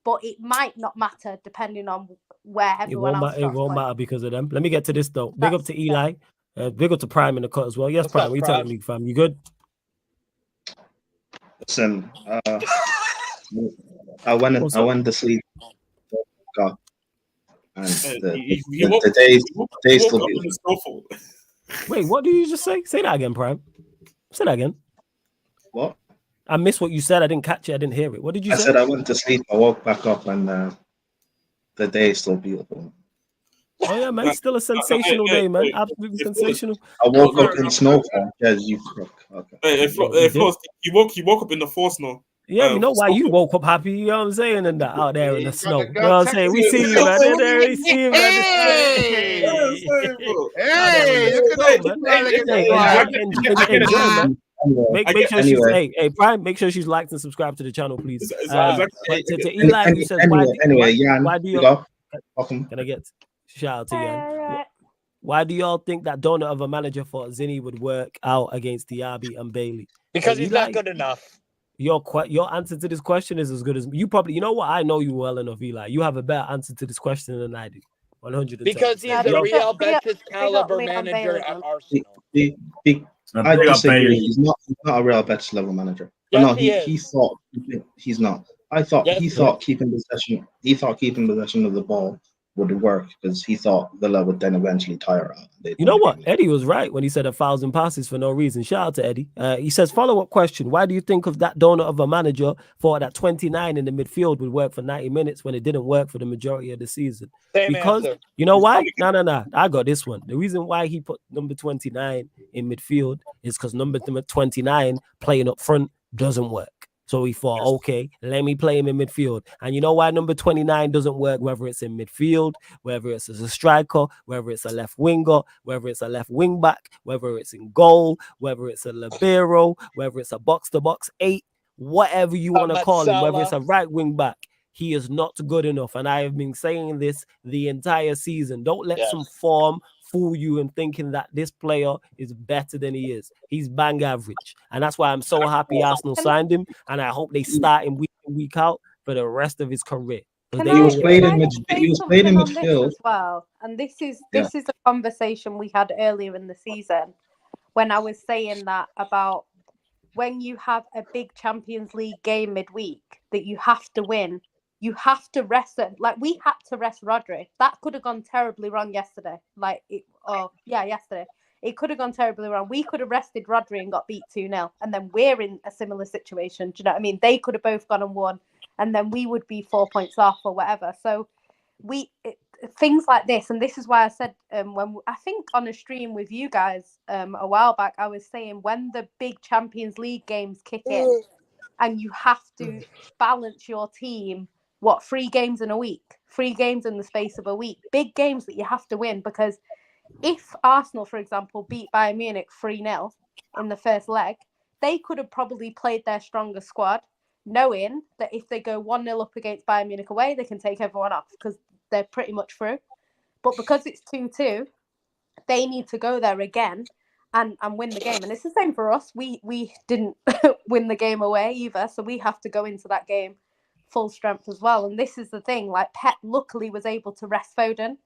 But it might not matter depending on where everyone else. It won't matter because of them. Let me get to this though. Big up to Eli. Big up to Prime in the cut as well. Yes, Prime. We telling me, fam. You good? Listen, I went to sleep. And the day still beautiful. Wait, what did you just say? Say that again, Prime. Say that again. What? I missed what you said. I didn't catch it. I didn't hear it. What did you say? I said I went to sleep. I woke back up and the day is still beautiful. Oh yeah, man! Still a sensational day, man. Absolutely sensational. I woke up in snowfall. Yes, you crook. Okay. He woke up in the force now. Yeah, you know why you woke up happy, you know what I'm saying, and that out there in the snow. You know what I'm saying? We see you, man. We see you, man. Hey, look at that. Make sure she's hey Prime. Make sure she's liked and subscribed to the channel, please. To Eli, who says why do you? Can I get shout out to you? Why do y'all think that donut of a manager thought Zinni would work out against Diaby and Bailey? Because he's not good enough. Your answer to this question is as good as you probably. You know what? I know you well enough, Eli. You have a better answer to this question than I do. 100%. Because he's a Real Betis caliber manager at Arsenal. I disagree. He's not a Real Betis level manager. Yes, he thought he's not. I thought he thought keeping possession. He thought keeping possession of the ball would work because he thought Villa would then eventually tire out. You know what? Eddie was right when he said 1,000 passes for no reason. Shout out to Eddie. He says, follow-up question. Why do you think of that donut of a manager thought that 29 in the midfield would work for 90 minutes when it didn't work for the majority of the season? Because, you know why? No. I got this one. The reason why he put number 29 in midfield is because number 29 playing up front doesn't work. So he thought, okay, let me play him in midfield. And you know why number 29 doesn't work, whether it's in midfield, whether it's as a striker, whether it's a left winger, whether it's a left wing back, whether it's in goal, whether it's a libero, whether it's a box-to-box 8, whatever you want to call him, whether it's a right wing back. He is not good enough. And I have been saying this the entire season. Don't let some form fool you in thinking that this player is better than he is. He's bang average. And that's why I'm so happy Arsenal signed him. And I hope they start him week in, week out for the rest of his career. He was played in midfield as well. And this is a conversation we had earlier in the season when I was saying that about when you have a big Champions League game midweek that you have to win. You have to rest it. Like, we had to rest Rodri. That could have gone terribly wrong yesterday. Yesterday. It could have gone terribly wrong. We could have rested Rodri and got beat 2-0. And then we're in a similar situation. Do you know what I mean? They could have both gone and won. And then we would be 4 points off or whatever. So things like this. And this is why I said, I think on a stream with you guys a while back, I was saying when the big Champions League games kick in and you have to balance your team, 3 games in a week, 3 games in the space of a week, big games that you have to win. Because if Arsenal, for example, beat Bayern Munich 3-0 in the first leg, they could have probably played their stronger squad, knowing that if they go 1-0 up against Bayern Munich away, they can take everyone off because they're pretty much through. But because it's 2-2, they need to go there again and win the game. And it's the same for us. We didn't win the game away either, so we have to go into that game full strength as well. And this is the thing, like Pep luckily was able to rest Foden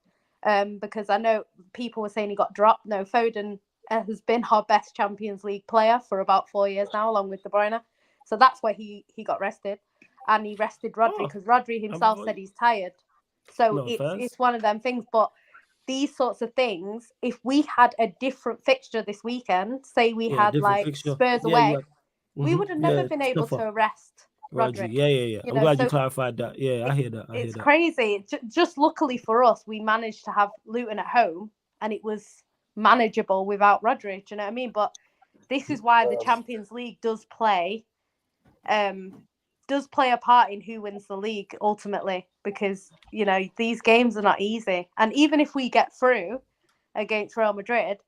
because I know people were saying he got dropped. No, Foden has been our best Champions League player for about 4 years now, along with De Bruyne. So that's why he got rested. And he rested Rodri because Rodri himself said he's tired. So it's one of them things. But these sorts of things, if we had a different fixture this weekend, say we had like Spurs away, we would have never been able to arrest Rodri. Yeah. I'm glad you clarified that. Yeah, I hear that. It's crazy. Just luckily for us, we managed to have Luton at home and it was manageable without Rodri. Do you know what I mean? But this is why the Champions League does play a part in who wins the league ultimately, because these games are not easy. And even if we get through against Real Madrid,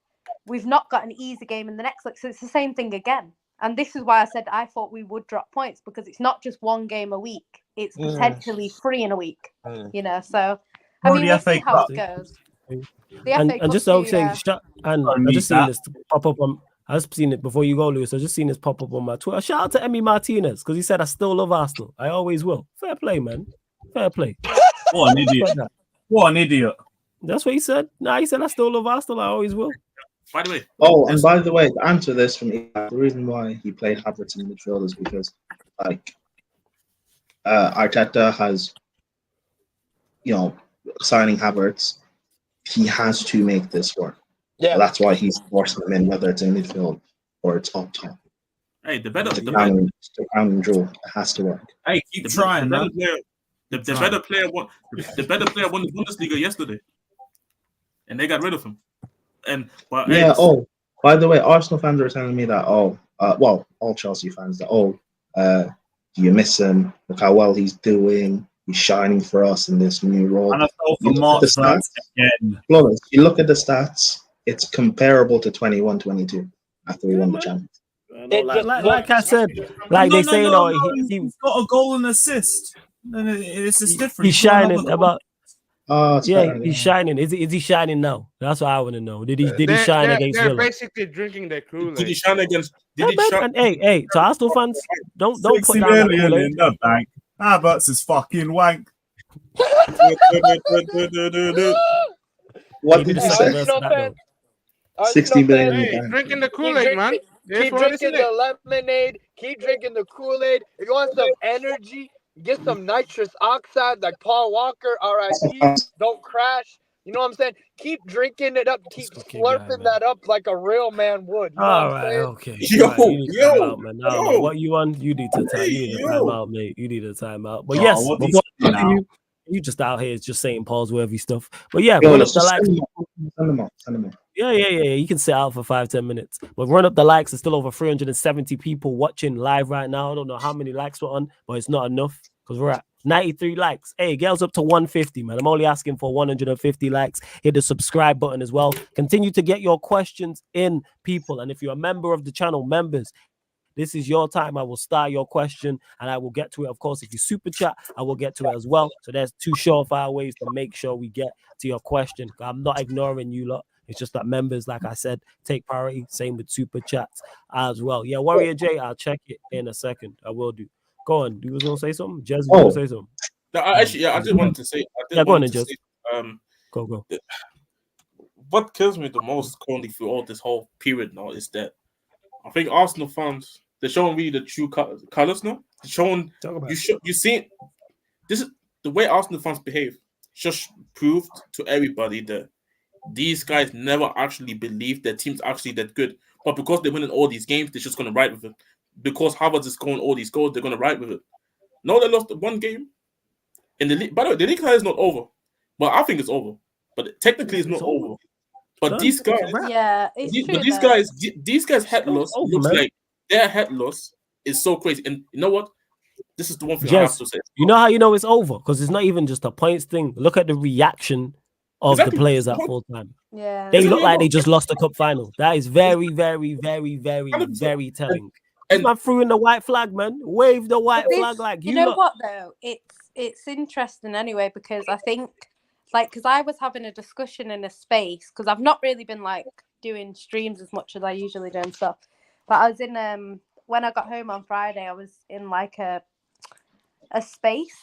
we've not got an easy game in the next leg. So it's the same thing again. And this is why I said I thought we would drop points, because it's not just 1 game a week. It's potentially 3 in a week, So, I mean, we'll see how it goes. And just so saying, I just seen this pop up on. I just seen it before you go, Lewis. I just seen this pop up on my Twitter. Shout out to Emi Martinez because he said I still love Arsenal. I always will. Fair play, man. Fair play. What an idiot! What an idiot! That's what he said. He said I still love Arsenal. I always will. By the way. And by the way, to answer this from Eli, the reason why he played Havertz in midfield is because, Arteta has, signing Havertz, he has to make this work. Yeah, that's why he's forcing them in, whether it's in midfield or it's up top. Hey, the crown and jewel, it has to work. Hey, keep trying, man. The better player won the Bundesliga yesterday, and they got rid of him. By the way, Arsenal fans are telling me that all Chelsea fans that do you miss him? Look how well he's doing. He's shining for us in this new role. And I fell for Mark's again. Flawless. You look at the stats. It's comparable to 21-22 after we won the Champions. Like I said, like they say, he's got a goal and assist. And it's different. He's shining about. Oh, he's shining. Is he shining now? That's what I want to know. Did he shine against They're Villa? basically drinking their Kool-Aid. Did he shine against? Hey, to Arsenal fans, don't put 60 down that million Kool-Aid. in the bank. Havertz is fucking wank. What did you say? 60 million. Hey, drinking the Kool-Aid, man. Keep drinking the lemonade. Keep drinking the Kool-Aid. If you want some energy, get some nitrous oxide like Paul Walker, RIP. Don't crash. You know what I'm saying? Keep drinking it up. Keep slurping that up like a real man would. You know All what I'm right, saying? okay. Yo, man. No, what you want? You need to time out, mate. You need a timeout. But yes, you just out here just saying Paul's worthy stuff. But yeah, run up the likes. Send them off. Yeah. You can sit out for 5-10 minutes. But run up the likes. There's still over 370 people watching live right now. I don't know how many likes we're on, but it's not enough because we're at 93 likes. Hey, girls up to 150, man. I'm only asking for 150 likes. Hit the subscribe button as well. Continue to get your questions in, people. And if you're a member of the channel, members, this is your time. I will start your question and I will get to it. Of course, if you super chat, I will get to it as well. So there's 2 surefire ways to make sure we get to your question. I'm not ignoring you lot. It's just that members, like I said, take priority. Same with super chats as well. Yeah, Warrior J, I'll check it in a second. I will do. Go on. You was gonna say something? Jez, you gonna say something? No, I did want to say. Go on, Jez. Go. What kills me the most currently through all this whole period now is that I think Arsenal fans, they're showing really the true colors now. They're showing you see this is the way Arsenal fans behave. Just proved to everybody that these guys never actually believed their team's actually that good. But because they're winning all these games, they're just gonna ride with it. Because Havertz is scoring all these goals, they're gonna ride with it. No, they lost one game in the league. By the way, the league is not over. Well, I think it's over, but technically it's not over. But these guys, these guys head loss looks like their head loss is so crazy. And you know what? This is the one thing I have to say. You know how you know it's over? Because it's not even just a points thing. Look at the reaction of the players at full time. Yeah, they look like they just lost the cup final. That is very, very, very, very, very telling. And man threw in the white flag, man. Wave the white flag like you know what though? It's interesting anyway because I think because I was having a discussion in a space because I've not really been doing streams as much as I usually do and stuff. But I was in when I got home on Friday, I was in a space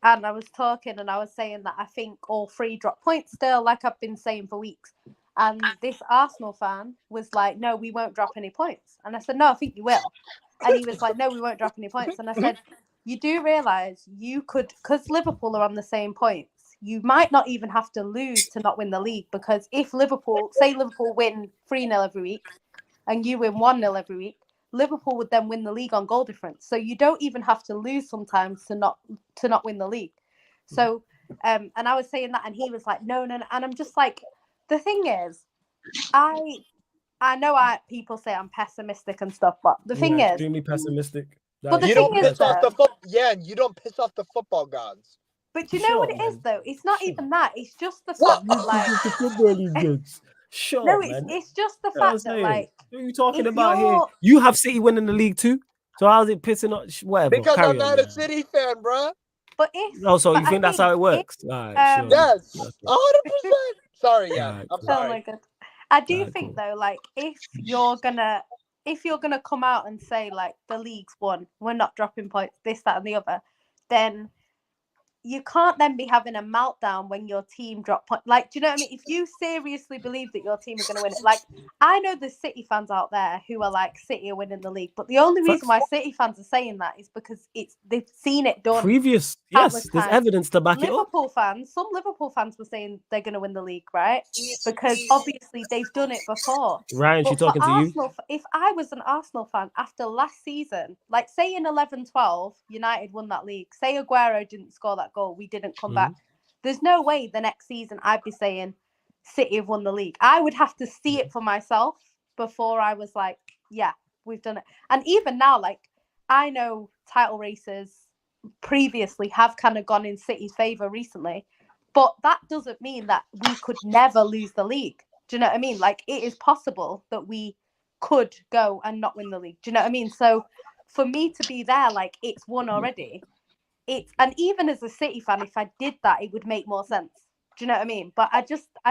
and I was talking and I was saying that I think all 3 drop points still, like I've been saying for weeks. And this Arsenal fan was like, no, we won't drop any points. And I said, no, I think you will. And he was like, no, we won't drop any points. And I said, you do realise you could, because Liverpool are on the same points, you might not even have to lose to not win the league. Because if Liverpool win 3-0 every week and you win 1-0 every week, Liverpool would then win the league on goal difference. So you don't even have to lose sometimes to not win the league. So, and I was saying that and he was like, no. And I'm just like, the thing is, I know people say I'm pessimistic and stuff, but the thing is, extremely pessimistic. But the thing is, you don't piss off the football gods. But you know what it is, though? It's not even that. It's just the fact that it's just the fact that what are you talking about here? You have City winning the league too. So how's it pissing off? Whatever. Because I'm not a City fan, bro. But so you think that's how it works? All right, sure. Yes, 100%. Sorry, yeah. I'm sorry. Oh my god. I do think though, if you're gonna come out and say the league's won, we're not dropping points, this, that, and the other, then you can't then be having a meltdown when your team drop points. Do you know what I mean? If you seriously believe that your team is going to win it, I know there's City fans out there who are City are winning the league, but the only reason why City fans are saying that is because they've seen it done. There's evidence to back it up. Some Liverpool fans were saying they're going to win the league, right? Because obviously they've done it before. Ryan, she's talking to you. If I was an Arsenal fan after last season, say in 11-12, United won that league. Say Aguero didn't score that goal, we didn't come back. There's no way the next season I'd be saying City have won the league. I would have to see it for myself before I was like, yeah, we've done it. And even now, I know title races previously have kind of gone in City's favour recently, but that doesn't mean that we could never lose the league. Do you know what I mean? It is possible that we could go and not win the league. Do you know what I mean? So for me to be there, like it's won already. And even as a City fan, if I did that, it would make more sense. Do you know what I mean? But I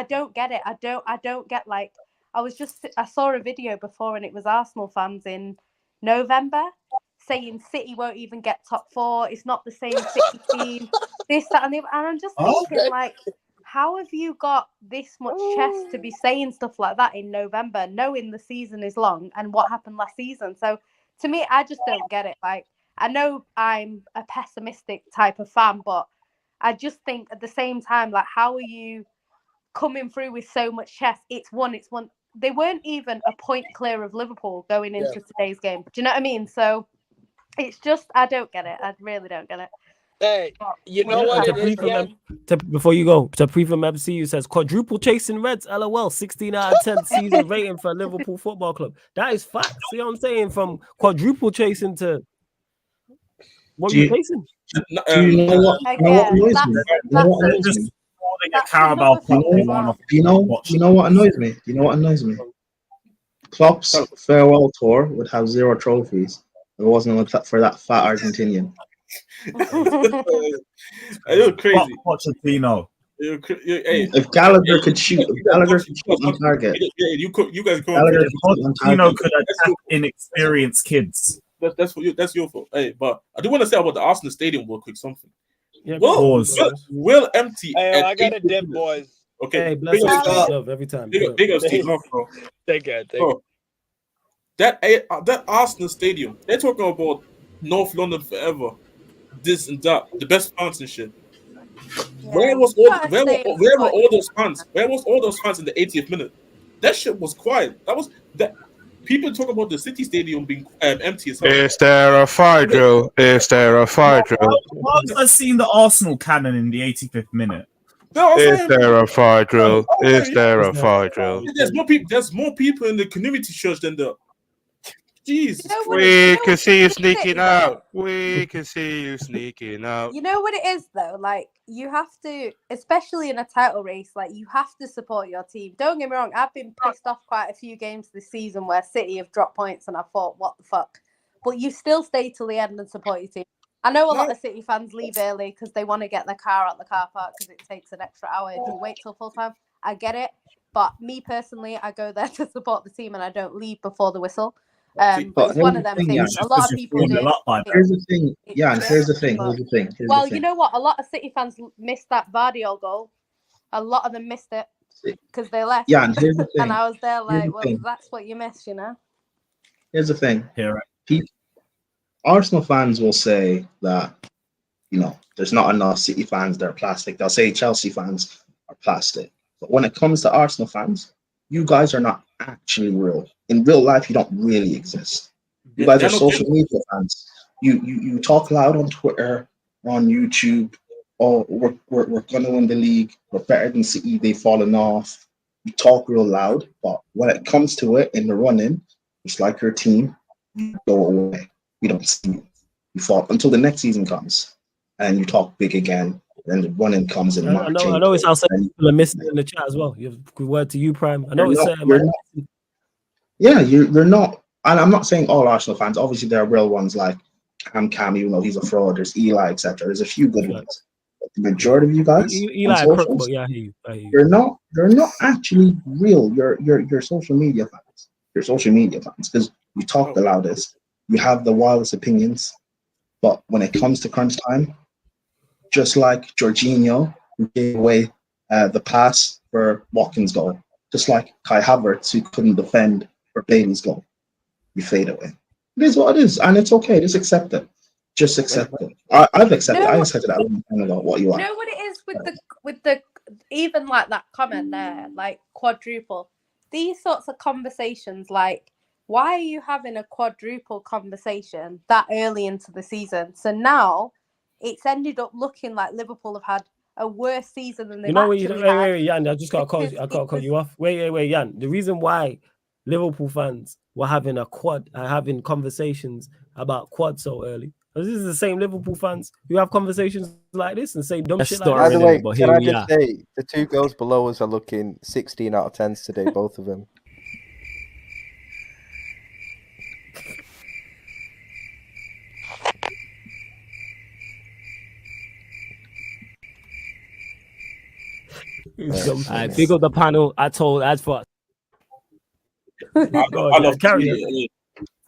don't get it. I don't get, like, I saw a video before and it was Arsenal fans in November saying City won't even get top 4. It's not the same City team. This, that, and the other. And I'm just thinking, like, how have you got this much chest to be saying stuff like that in November, knowing the season is long and what happened last season? So to me, I just don't get it. Like, I know I'm a pessimistic type of fan, but I just think at the same time, like, how are you coming through with so much chest? It's one. They weren't even a point clear of Liverpool going into today's game. Do you know what I mean? So it's just, I don't get it. I really don't get it. Hey, you know what it is, before you go, Tapri from MCU says quadruple chasing Reds, LOL, 16 out of 10 season rating for Liverpool Football Club. That is facts. See what I'm saying? From quadruple chasing to what are you chasing? Do you know what? You know what annoys me? You know what annoys me? You know what annoys me? You know what annoys me? Klopp's farewell tour would have 0 trophies. It wasn't for that fat Argentinian. You're crazy. Pochettino. If Gallagher could shoot, on target. You guys go. Pochettino could attack inexperienced kids. That's your fault. Hey, but I do want to say about the Arsenal Stadium real quick something. Yeah, will empty. Hey, I got a dip, boys. Okay, hey, bless love every time. Big up, Steve. No, bro. Take it. That Arsenal Stadium, they're talking about North London forever, this and that, the best fans and shit. Yeah. Where were all those fans? Where was all those fans in the 80th minute? That shit was quiet. That. People talk about the City Stadium being empty as hell. Is there a fire drill? Is there a fire drill? Why was I seeing the Arsenal cannon in the 85th minute? Is there a fire drill? Is there a fire drill? There's more people in the community church than the. Jeez. We can see you sneaking out. We can see you sneaking out. You know what it is, though? Like, you have to, especially in a title race, like, you have to support your team. Don't get me wrong, I've been pissed off quite a few games this season where City have dropped points and I thought, what the fuck? But you still stay till the end and support your team. I know a lot of City fans leave early because they want to get their car out the car park because it takes an extra hour if you wait till full time. I get it. But me personally, I go there to support the team and I don't leave before the whistle. But it's one of them things. A lot of people do. Here's the thing. Yeah, and here's the thing. Well, you know what? A lot of City fans missed that Vardy goal. A lot of them missed it because they left. Yeah, and here's the thing. And I was there like, well, that's what you missed, you know? Here's the thing. Arsenal fans will say that, you know, there's not enough City fans that are plastic. They'll say Chelsea fans are plastic. But when it comes to Arsenal fans, you guys are not actually real. In real life, you don't really exist. You guys are social media fans. You talk loud on Twitter, on YouTube. Oh, we're gonna win the league. We're better than City. They've fallen off. You talk real loud, but when it comes to it in the run-in, it's like your team, you go away. We don't see you. You fall until the next season comes, and you talk big again. Then the run-in comes in March. I know it's outside. People are missing in the chat as well. You have a good word to you, Prime. I know it's saying. You're not, and I'm not saying all Arsenal fans. Obviously, there are real ones like Cam, even though he's a fraud. There's Eli, etc. There's a few good ones. But the majority of you guys, Eli, but yeah, you're not actually real. You're social media fans. You're social media fans because you talk the loudest, you have the wildest opinions, but when it comes to crunch time, just like Jorginho, who gave away the pass for Watkins' goal, just like Kai Havertz, who couldn't defend for Bailey's goal, you fade away. It is what it is, and it's okay. Just accept it. Just accept it. I've accepted. I accepted that. I don't know what you are. You know what it is with the even like that comment there, like quadruple. These sorts of conversations, like, why are you having a quadruple conversation that early into the season? So now it's ended up looking like Liverpool have had a worse season than they've actually had. Wait, Jan, I just got to cut you off. Wait, Jan. The reason why Liverpool fans were having having conversations about quad so early, because this is the same Liverpool fans who have conversations like this and say dumb shit like By this. the way, can I just say, the two girls below us are looking 16 out of 10s today, both of them. Big up the panel. I told as for carry on.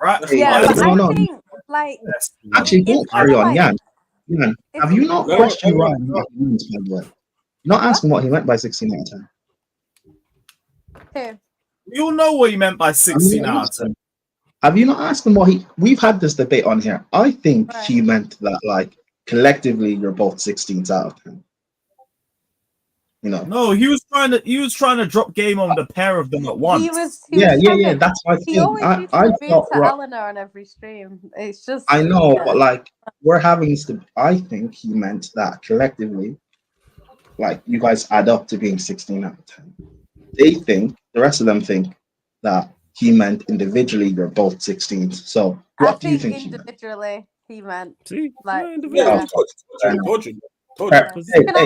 Right. Yeah, but no. I think like Actually, don't carry on, Jan. Have you not No, questioned no, Ryan what he means by the way? Not asking what he meant by 16 out of 10. who? We all know what he meant by 16 out of 10. Have you not asked him what he? We've had this debate on here. I think he meant that like collectively you're both 16s out of 10. You know. No, he was trying to drop game on the pair of them at once. He was Yeah. That's my thing. He always used to speak to Eleanor on every stream. It's just I know, but like we're having this. I think he meant that collectively, like you guys add up to being 16 out of 10. The rest of them think that he meant individually you're both 16s. So what do you think individually he meant? See, like Hey,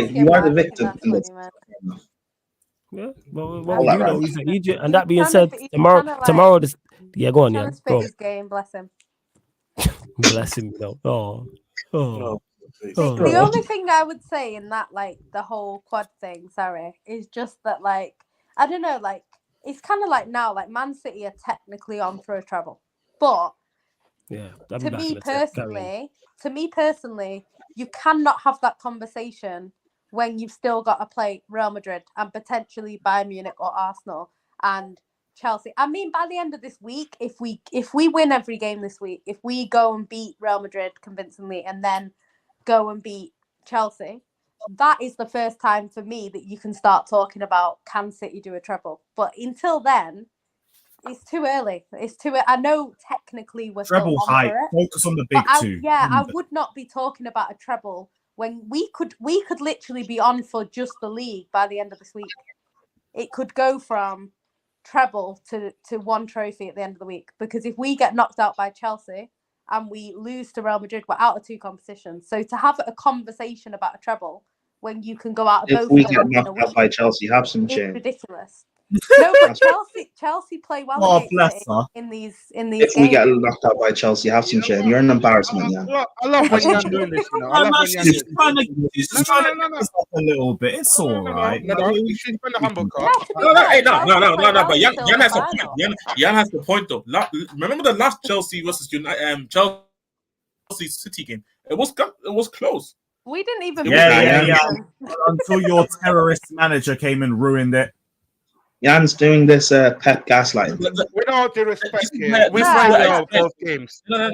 you are the victim in this. Yeah, well, you know, he's an Egypt. And that being said, tomorrow, this, go on, yeah, go. His game, bless him. Bless him, though. The only thing I would say in that, like the whole quad thing, is just that, like, I don't know, like it's kind of like now, like Man City are technically on for a treble, but to me personally, you cannot have that conversation when you've still got to play Real Madrid and potentially Bayern Munich or Arsenal and Chelsea. I mean, by the end of this week, if we win every game this week, if we go and beat Real Madrid convincingly and then go and beat Chelsea, that is the first time for me that you can start talking about can City do a treble. But until then, it's too early. I know technically we're treble still on high. for it. Focus on the big two. I would not be talking about a treble when we could literally be on for just the league by the end of this week. It could go from treble to one trophy at the end of the week, because if we get knocked out by Chelsea and we lose to Real Madrid, we're out of two competitions. So to have a conversation about a treble when you can go out of both if we get knocked out by Chelsea, have some shame. Ridiculous. No, but Chelsea play well in these If we get knocked out by Chelsea, have some shame. You're an embarrassment, yeah. I love when you're doing this. You know, I love when you're He's trying to piss off a little bit. It's all right. You should spend a humble cup. No. But Jan has a point. Jan has the point though. Remember the last Chelsea versus Chelsea City game? It was close. We didn't even. Yeah. Until your terrorist manager came and ruined it. Jan's doing this Pep gaslighting. With all due respect, we play both games. No.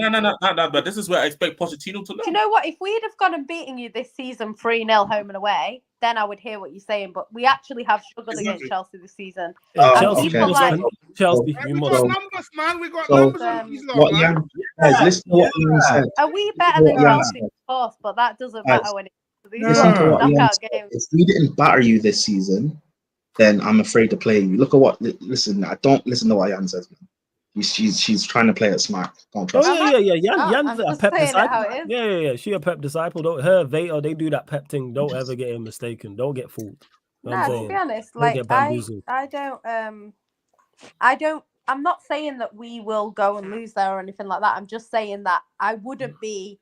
But this is where I expect Pochettino to learn. Do you know what? If we'd have gone and beaten you this season 3-0 home and away, then I would hear what you're saying. But we actually have struggled against Chelsea this season. Chelsea. We got numbers, man. We got numbers on these lot, man. Listen to what Jan said. Are we better than Chelsea? Of course, but that doesn't matter when it's listen to what Jan said. If we didn't batter you this season, then I'm afraid to play you. Look at what. Listen, I don't listen to what Jan says, man. She's trying to play it smart. Don't trust her. Jan's a Pep disciple. Yeah. She a Pep disciple. Don't her Vader. They do that Pep thing. Don't ever get him mistaken. Don't get fooled. To be honest, like I don't. I'm not saying that we will go and lose there or anything like that. I'm just saying that I wouldn't be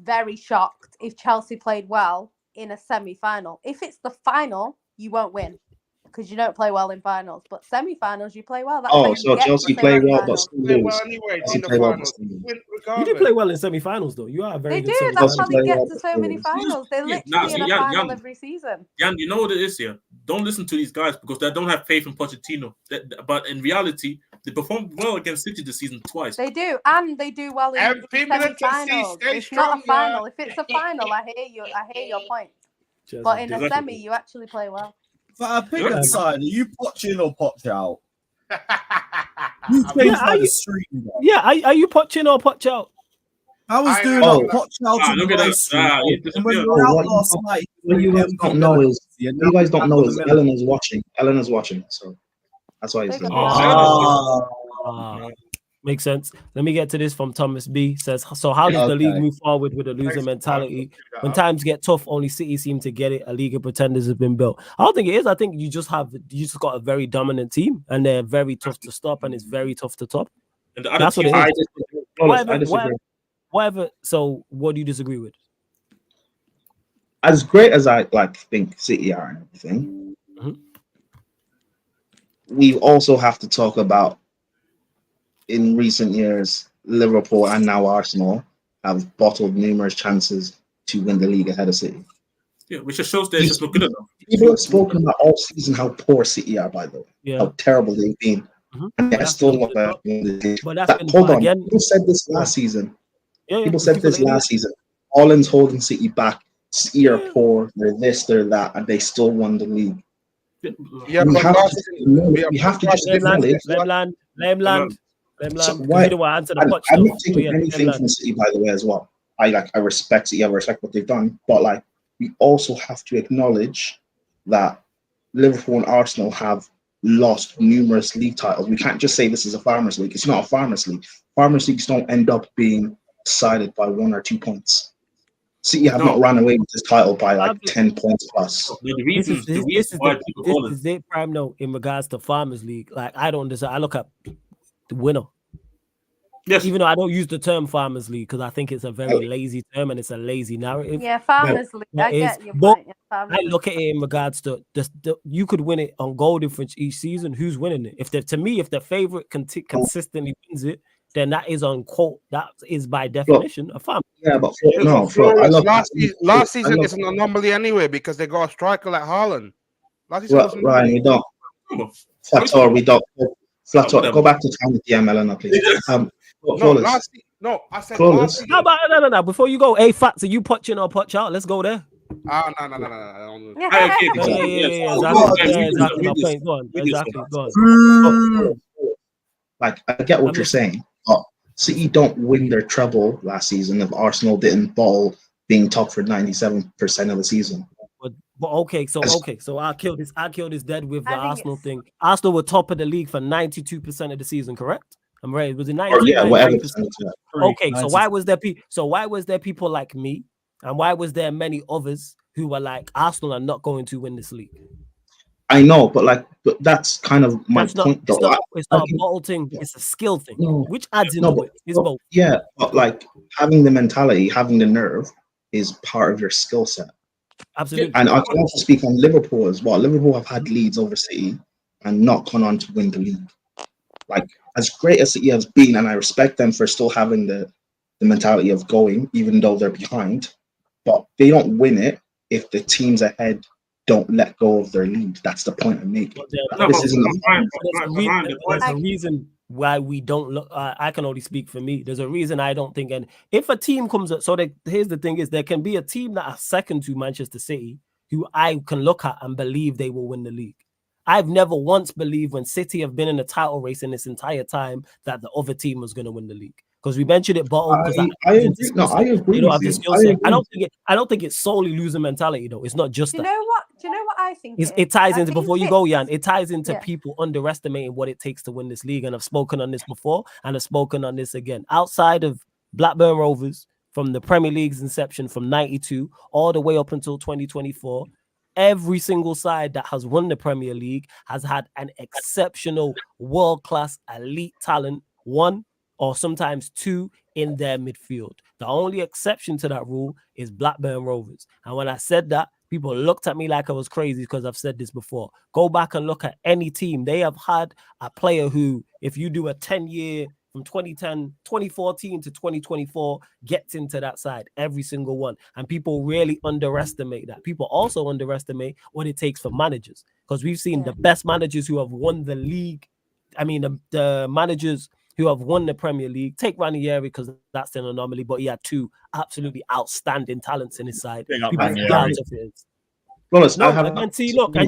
very shocked if Chelsea played well in a semi-final. If it's the final, you won't win, because you don't play well in finals. But semi-finals, you play well. That's so Chelsea play well, but still lose. Well, anyway, in the finals. You do play well in semi-finals, though. You are a very good. They do. That's how they get to so many finals. They're literally in a final every season. Jan, you know what it is here? Don't listen to these guys because they don't have faith in Pochettino. But in reality, they performed well against City this season twice. They do, and they do well in semi-finals. It's not a final. If it's a final, I hear you. I hear your point. But in a semi, you actually play well. But I pick a side. Are you Poch in or Poch out? You changed by the stream. Yeah, are you Poch in or Poch out? I was doing Poch out in the stream. When you were out last night, what you guys don't know is Eleanor's watching. Eleanor's watching, so that's why he's doing Makes sense. Let me get to this from Thomas B. Says, so how does the league move forward with a loser mentality? When times get tough, only City seem to get it. A league of pretenders has been built. I don't think it is. I think you just got a very dominant team, and they're very tough to stop, and it's very tough to top. That's what it is. Whatever. So, what do you disagree with? As great as I think City are and everything, We also have to talk about, in recent years, Liverpool and now Arsenal have bottled numerous chances to win the league ahead of City. Yeah, which just shows they're just not good enough. People have spoken about all season how poor City are, by the way, how terrible they've been. And they're still not going to win the league. Hold on, people said this last season. People said this last season. Holland's holding City back. City are poor. They're this, they're that, and they still won the league. Yeah, we but have to just acknowledge. So why, I'm not taking anything from City, by the way, as well. I respect City, I respect what they've done, but like we also have to acknowledge that Liverpool and Arsenal have lost numerous league titles. We can't just say this is a farmers' league. It's not a farmers' league. Farmers' leagues don't end up being decided by 1 or 2 points. City have not run away with this title by like 10 points plus. This is their prime note in regards to farmers' league. Like I don't understand. I look at the winner. Yes. Even though I don't use the term farmers league because I think it's a very lazy term and it's a lazy narrative. Yeah, farmers league. I get your point. I look at it in regards to you could win it on goal difference each season. Who's winning it? If the favorite consistently wins it, then that is on quote. That is by definition a farm. Yeah, but last season is an anomaly anyway because they got a striker like Haaland. Last season Ryan, we don't. Flator, go back to time with the ML, please. I said Flawless. No. Before you go, hey, Fats, are you punching or punch out? Let's go there. No. Exactly. Go on. Like, I get what you're saying, but City don't win their treble last season if Arsenal didn't ball being top for 97% of the season. But okay, so I'll kill this dead with the Arsenal thing. Arsenal were top of the league for 92% of the season, correct? I'm right. Was it 92? Yeah, whatever. Okay, so why was there people like me, and why was there many others who were like Arsenal are not going to win this league? I know, but that's kind of my point, though. It's not a bottle thing, it's a skill thing, which adds into it. It's both. Yeah, but like having the mentality, having the nerve is part of your skill set. Absolutely. And I can also speak on Liverpool as well. Liverpool have had leads over City and not gone on to win the league. Like, as great as City has been, and I respect them for still having the mentality of going, even though they're behind, but they don't win it if the teams ahead don't let go of their lead. That's the point I'm making. This isn't there's a reason why we don't look. I can only speak for me. There's a reason I don't think. And if a team comes up, here's the thing: is there can be a team that are second to Manchester City who I can look at and believe they will win the league. I've never once believed when City have been in a title race in this entire time that the other team was going to win the league. Because we mentioned it, but I agree. No, I agree. I don't think it's solely loser mentality though. It's not just Do you know what I think? It ties into before you go, Jan. It ties into people underestimating what it takes to win this league. And I've spoken on this before, and I've spoken on this again. Outside of Blackburn Rovers, from the Premier League's inception from '92 all the way up until 2024, every single side that has won the Premier League has had an exceptional, world-class, elite talent. One or sometimes two in their midfield. The only exception to that rule is Blackburn Rovers. And when I said that, people looked at me like I was crazy because I've said this before. Go back and look at any team. They have had a player who, if you do a 10-year from 2014 to 2024, gets into that side, every single one. And people really underestimate that. People also underestimate what it takes for managers, because we've seen the best managers who have won the league. I mean, the managers who have won the Premier League. Take Ranieri because that's an anomaly, but he had two absolutely outstanding talents in his side. Look, and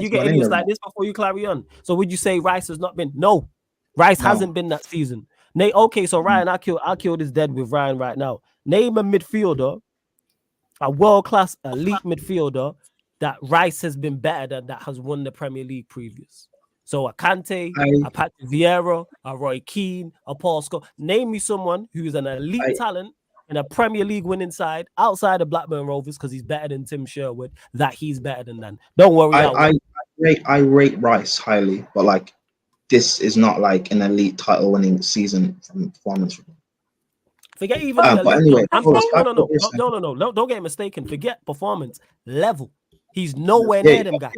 you get idiots like this before you carry on. So would you say Rice has not been? No, Rice hasn't been that season. Okay, so Ryan, I'll kill this dead with Ryan right now. Name a midfielder, a world-class elite midfielder that Rice has been better than, that has won the Premier League previous. So a Kante, a Patrick Vieira, a Roy Keane, a Paul Scholes. Name me someone who's an elite talent in a Premier League winning side outside of Blackburn Rovers, because he's better than Tim Sherwood, that he's better than that. Don't worry. I rate Rice highly, but like this is not like an elite title winning season from performance. Forget even. But anyway, no. Don't get mistaken. Forget performance level. He's nowhere near them guys.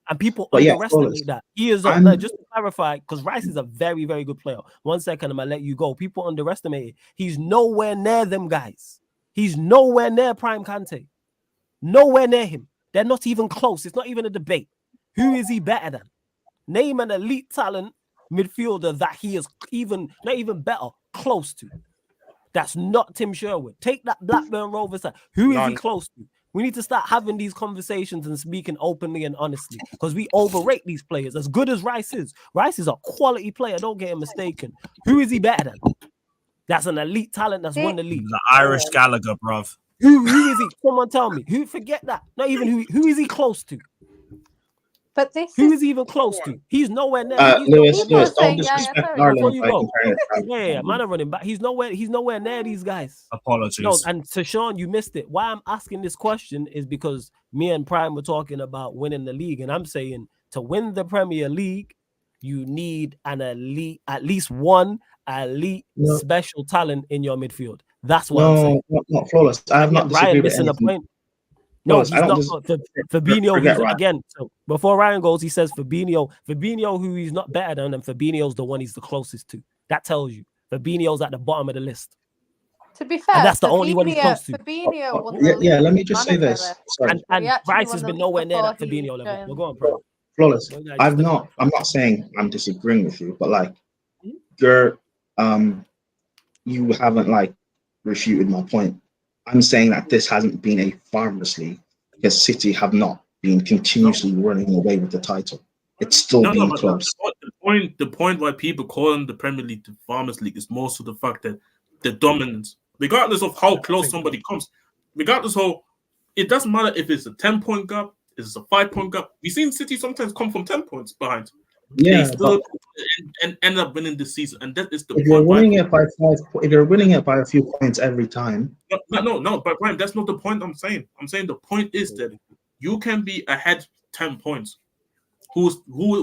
And people But yeah, underestimate Flawless. that. He is I'm- no, just to clarify, because Rice is a very, very good player. 1 second, I'm gonna let you go. People underestimate it. He's nowhere near them guys. He's nowhere near Prime Kante. Nowhere near him. They're not even close. It's not even a debate. Who is he better than? Name an elite talent midfielder that he is not even better, close to. That's not Tim Sherwood. Take that Blackburn Rovers side. Who is he None. close to? We need to start having these conversations and speaking openly and honestly, because we overrate these players. As good as Rice is a quality player. Don't get him mistaken. Who is he better than? That's an elite talent that's won the league. The Irish Gallagher, bruv. Who is he? Someone tell me. Who? Forget that. Not even who is he close to? But this Who is he even close to? He's nowhere near. Lewis, People are don't saying, disrespect sorry. Ireland Before you by go. comparing it to Yeah, man, I'm running back. He's nowhere near these guys. Apologies. No, and to Sean, you missed it. Why I'm asking this question is because me and Prime were talking about winning the league, and I'm saying to win the Premier League, you need an elite, at least one elite special talent in your midfield. That's what I'm saying. Not Flawless. I have not Ryan disagreed with missing a anything. point. No, Flawless, he's I don't not. Fabinho, forget he's Ryan. again. So before Ryan goes, he says Fabinho, who he's not better than, and Fabinho's the one he's the closest to. That tells you Fabinho's at the bottom of the list. To be fair, And that's the only one he's close to. Fabinho won the Yeah, league let me just say manager this. there. Sorry. And He actually Rice won has the been league nowhere near that before he Fabinho level. joined. We're going, bro. Flawless. Just I'm not saying I'm disagreeing with you, but like you're you haven't like refuted my point. I'm saying that this hasn't been a farmers league because City have not been continuously running away with the title. It's still been but close. The point why people calling the Premier League the Farmers League is more so the fact that the dominance, regardless of how close somebody comes, regardless of it doesn't matter if it's a 10-point gap, if it's a 5-point gap. We've seen City sometimes come from 10 points behind. Yeah, they still and end up winning this season, and that is the if point. you're winning it by 5, if you're winning it by a few points every time. No, but Brian, that's not the point I'm saying. I'm saying the point is that you can be ahead 10 points. Who's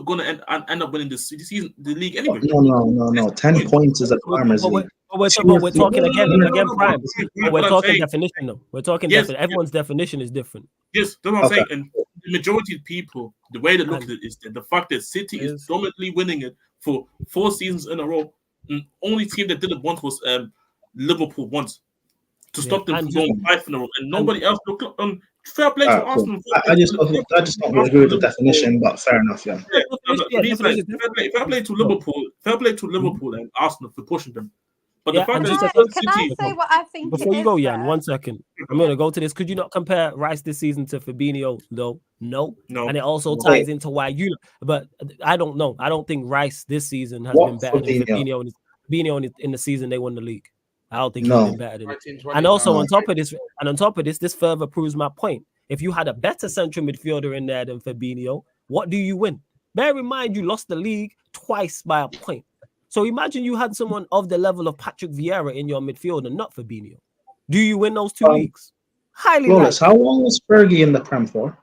gonna end up winning the season, the league anyway? No. 10 points is a farmers league. We're talking again, Prime. We're talking definition though. We're talking definition. Everyone's definition is different. Yes, that's what I'm saying. And the majority of people, the way they look at it is that the fact that City is dominantly winning it for 4 seasons in a row. And only team that did it once was Liverpool once to stop them from going 5 in a row, and nobody else. Fair play to Arsenal. I just don't agree with the definition, but fair enough. Yeah. Fair play to Liverpool. Fair play to Liverpool and Arsenal for pushing them. But the fact Can I say what I think? Before you go, Jan, 1 second. I'm going to go to this. Could you not compare Rice this season to Fabinho? No. And it also ties into why you. But I don't know. I don't think Rice this season has been better than Fabinho in the season they won the league. I don't think he's been better than it. And also on top of this, this further proves my point. If you had a better central midfielder in there than Fabinho, what do you win? Bear in mind, you lost the league twice by a point. So imagine you had someone of the level of Patrick Vieira in your midfield and not Fabinho. Do you win those 2 leagues? Highly likely. How long was Fergie in the Prem for?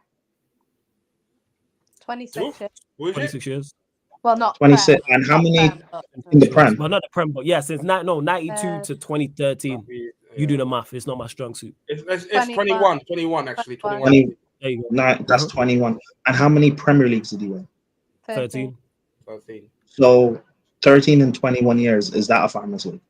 26 years. 26 years. Well, not 26. And how many in the Prem? Well, not the Prem, but yeah, since 92 to 2013. You do the math. It's not my strong suit. It's 21 actually. 21. There you go. That's 21. And how many Premier Leagues did he win? 13. So 13 in 21 years, is that a farmers league?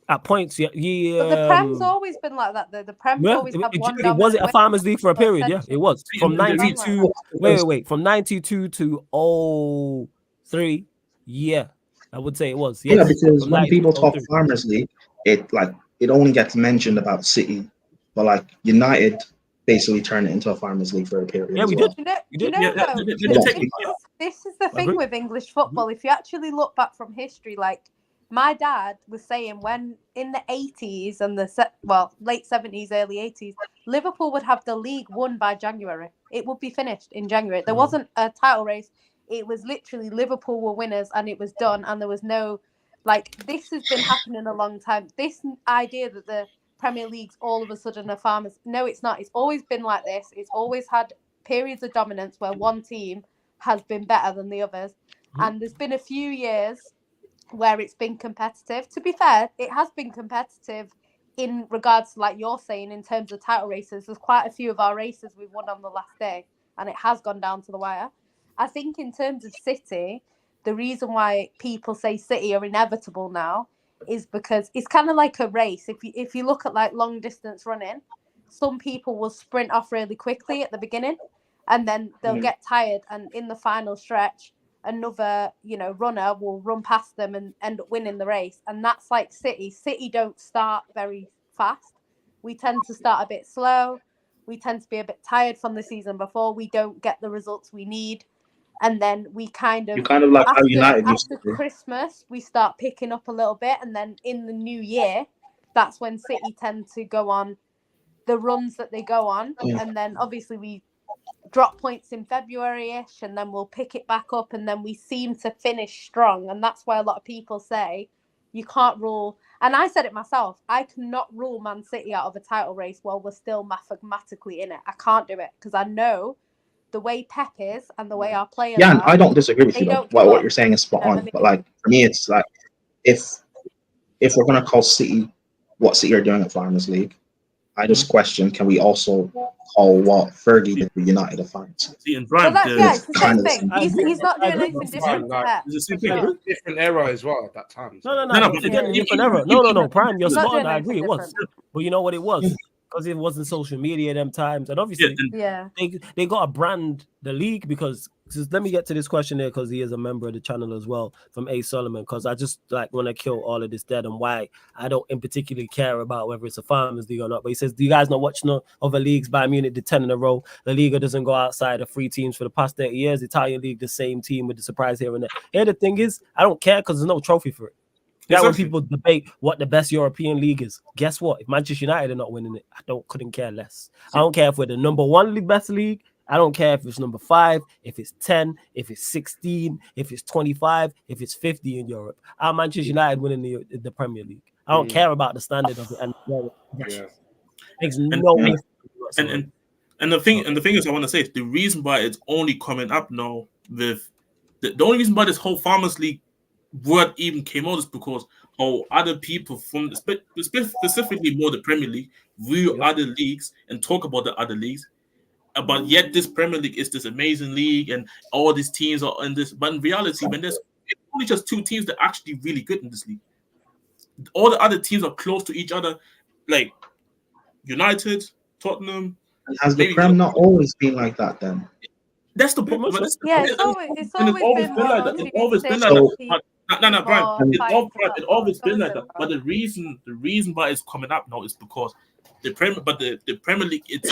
At points, yeah. But the Prem's always been like that, though. The Prem's always had one. Was it a farmers league for a period? Yeah, it was. From 92. Wait. From 92 to 03. Yeah, I would say it was. Yes. Yeah, because when people talk farmers league, it only gets mentioned about City, but like United basically turned it into a farmers league for a period. Yeah, we did. This is the thing with English football. If you actually look back from history, like my dad was saying, when in the 80s and late 70s, early 80s, Liverpool would have the league won by January. It would be finished in January. There wasn't a title race. It was literally Liverpool were winners and it was done. And there was no, this has been happening a long time. This idea that the Premier League's all of a sudden are farmers. No, it's not. It's always been like this. It's always had periods of dominance where one team has been better than the others. And there's been a few years where it's been competitive. To be fair, it has been competitive in regards to, like you're saying, in terms of title races. There's quite a few of our races we've won on the last day. and it has gone down to the wire. I think in terms of City, the reason why people say City are inevitable now is because it's kind of like a race. If you look at like long distance running, some people will sprint off really quickly at the beginning, and then they'll get tired, and in the final stretch, another runner will run past them and end up winning the race. And that's like City. City don't start very fast. We tend to start a bit slow. We tend to be a bit tired from the season before. We don't get the results we need. And then we kind of like how United used to after do. Christmas, we start picking up a little bit. And then in the new year, that's when City tend to go on the runs that they go on. Yeah. And then obviously we drop points in February-ish, and then we'll pick it back up, and then we seem to finish strong. And that's why a lot of people say you can't rule, and I said it myself, I cannot rule Man City out of a title race while we're still mathematically in it. I can't do it, because I know the way Pep is and the way our players Yeah, and are, I don't disagree with you though. What you're saying is spot on. I mean? But like for me, it's like if we're gonna call City what City are doing at Farmers League, I just question: can we also call what Fergie did with United a fight? See, and Brian, Well, it's the same thing. I agree. He's not I doing agree. anything different to Pep. it's the same for thing. sure. Different era as well at that time. No, but forget even- different era. No, Prime, you're He's not spot on. doing I agree, it anything was. different. But you know what it was? Because it wasn't social media at them times. And obviously, Yeah. they got to brand the league because let me get to this question there because he is a member of the channel as well from A. Solomon, because I just like want to kill all of this dead and why I don't in particular care about whether it's a Farmers League or not. But he says, do you guys not watch no other leagues? Bayern Munich did 10 in a row. La Liga doesn't go outside of 3 teams for the past 30 years. The Italian league, the same team with the surprise here and there. Here the thing is, I don't care because there's no trophy for it. Yeah, when people debate what the best European league is, guess what? If Manchester United are not winning it, I couldn't care less. I don't care if we're the number 1 best league. I don't care if it's number 5, if it's 10, if it's 16, if it's 25, if it's 50 in Europe. I'm Manchester United winning the Premier League. I don't care about the standard of it. And makes no and the thing is, I want to say the reason why it's only coming up now with the only reason why this whole Farmers League word even came out is because how other people from specifically more the Premier League view other leagues and talk about the other leagues. But yet this Premier League is this amazing league and all these teams are in this. But in reality, when there's only just 2 teams that are actually really good in this league, all the other teams are close to each other, like United, Tottenham. And has the Prem not always been like that then? That's the problem. Yeah, it's always been like that. It's always been like that. No, Brian. It's always been like that. But the reason why it's coming up now is because the Premier League it's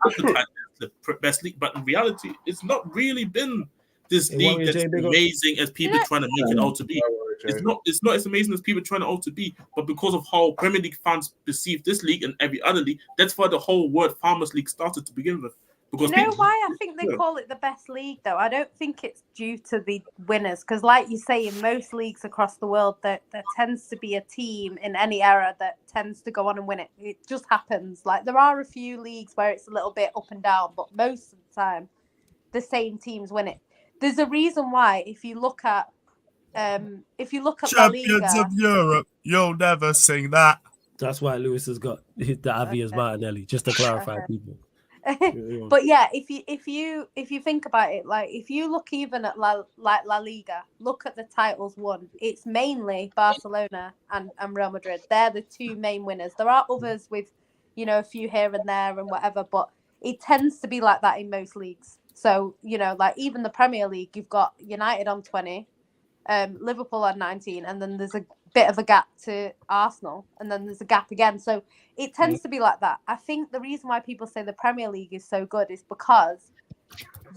advertised as the best league, but in reality, it's not really been this league that's amazing as people trying to make it out to be. It's not as amazing as people trying to out to be, but because of how Premier League fans perceive this league and every other league, that's why the whole word Farmers League started to begin with. Because you know why I think they call it the best league, though? I don't think it's due to the winners, because like you say, in most leagues across the world, there tends to be a team in any era that tends to go on and win it. It just happens. Like there are a few leagues where it's a little bit up and down, but most of the time, the same teams win it. There's a reason why. If you look at La Liga, Champions of Europe, you'll never sing that. That's why Lewis has got the Avi as Martinelli, just to clarify people. But yeah, if you think about it, like if you look even at La Liga, look at the titles won. It's mainly Barcelona and Real Madrid. They're the 2 main winners. There are others with, a few here and there and whatever, but it tends to be like that in most leagues. So like even the Premier League, you've got United on 20, Liverpool on 19, and then there's a bit of a gap to Arsenal, and then there's a gap again. So it tends to be like that. I think the reason why people say the Premier League is so good is because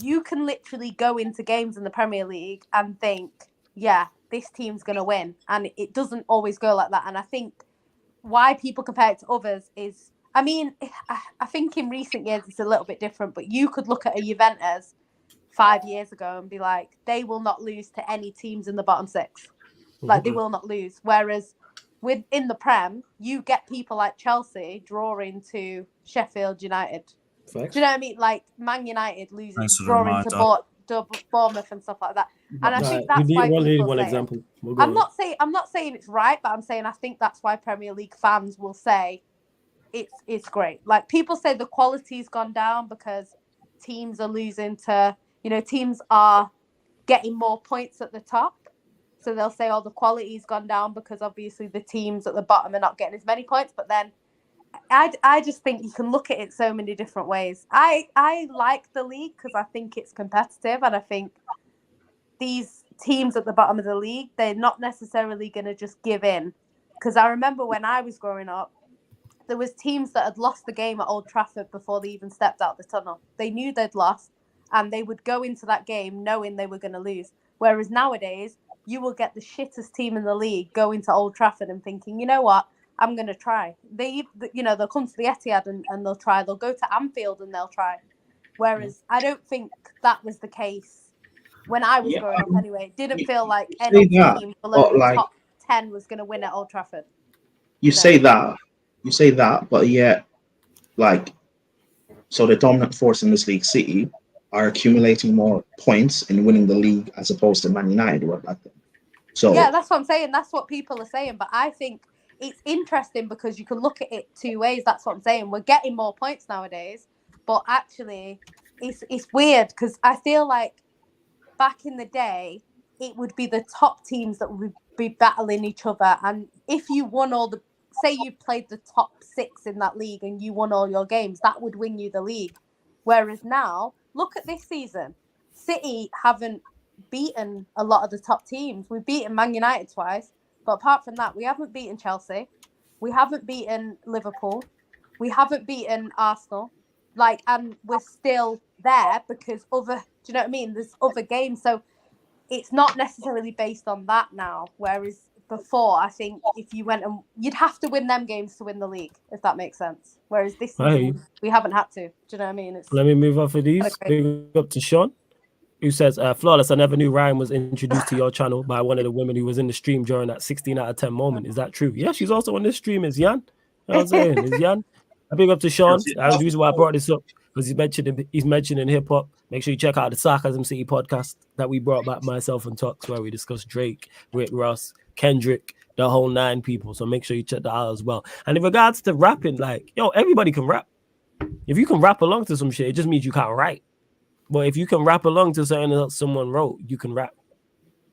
you can literally go into games in the Premier League and think, yeah, this team's going to win. And it doesn't always go like that. And I think why people compare it to others is, I mean, I think in recent years it's a little bit different, but you could look at a Juventus 5 years ago and be like, they will not lose to any teams in the bottom 6. Like they will not lose. Whereas within the Prem, you get people like Chelsea drawing to Sheffield United. Facts. Do you know what I mean? Like Man United losing, drawing to Bournemouth and stuff like that. And I think that's why people say example. I'm not saying it's right, but I'm saying I think that's why Premier League fans will say it's great. Like people say the quality's gone down because teams are losing to, teams are getting more points at the top. So they'll say, oh, the quality's gone down because obviously the teams at the bottom are not getting as many points. But then I just think you can look at it so many different ways. I like the league because I think it's competitive, and I think these teams at the bottom of the league, they're not necessarily going to just give in. Because I remember when I was growing up, there was teams that had lost the game at Old Trafford before they even stepped out the tunnel. They knew they'd lost, and they would go into that game knowing they were going to lose. Whereas nowadays, you will get the shittest team in the league go into Old Trafford and thinking, you know what, I'm going to try. They'll come to the Etihad and they'll try. They'll go to Anfield and they'll try. Whereas I don't think that was the case when I was growing up anyway. It didn't feel like any team below the top 10 was going to win at Old Trafford. You say that, but yet, so the dominant force in this league, City, are accumulating more points and winning the league as opposed to Man United were back then. So yeah, that's what I'm saying. That's what people are saying. But I think it's interesting because you can look at it two ways. That's what I'm saying. We're getting more points nowadays, but actually, it's weird because I feel like back in the day, it would be the top teams that would be battling each other. And if you won say you played the top 6 in that league and you won all your games, that would win you the league. Whereas now, look at this season. City haven't beaten a lot of the top teams. We've beaten Man United twice. But apart from that, we haven't beaten Chelsea. We haven't beaten Liverpool. We haven't beaten Arsenal. And we're still there because do you know what I mean? There's other games. So it's not necessarily based on that now. Whereas before, I think if you went you'd have to win them games to win the league, if that makes sense. Whereas this season, we haven't had to. Do you know what I mean? Let me move on for these. Big up to Sean, who says, Flawless, I never knew Ryan was introduced to your channel by one of the women who was in the stream during that 16 out of 10 moment. Is that true? Yeah, she's also on this stream. Is Jan? You know what I'm saying? Is Jan? A big up to Sean. The reason why I brought this up because he's mentioning hip hop. Make sure you check out the Sarcasm City podcast that we brought back, myself and Tux, where we discuss Drake, Rick Ross, Kendrick, the whole 9 people. So make sure you check that out as well. And in regards to rapping, everybody can rap. If you can rap along to some shit, it just means you can't write. But if you can rap along to something that someone wrote, you can rap.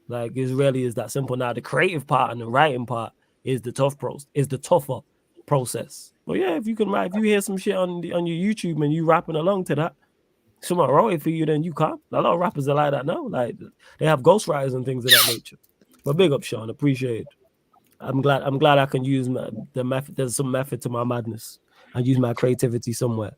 It really is that simple. Now, the creative part and the writing part is the tougher process. But yeah, if you can write, if you hear some shit on your YouTube and you rapping along to that, someone wrote it for you, then you can't. A lot of rappers are like that now. They have ghostwriters and things of that nature. But big up, Sean. Appreciate it. I'm glad I can use the method. There's some method to my madness and use my creativity somewhere.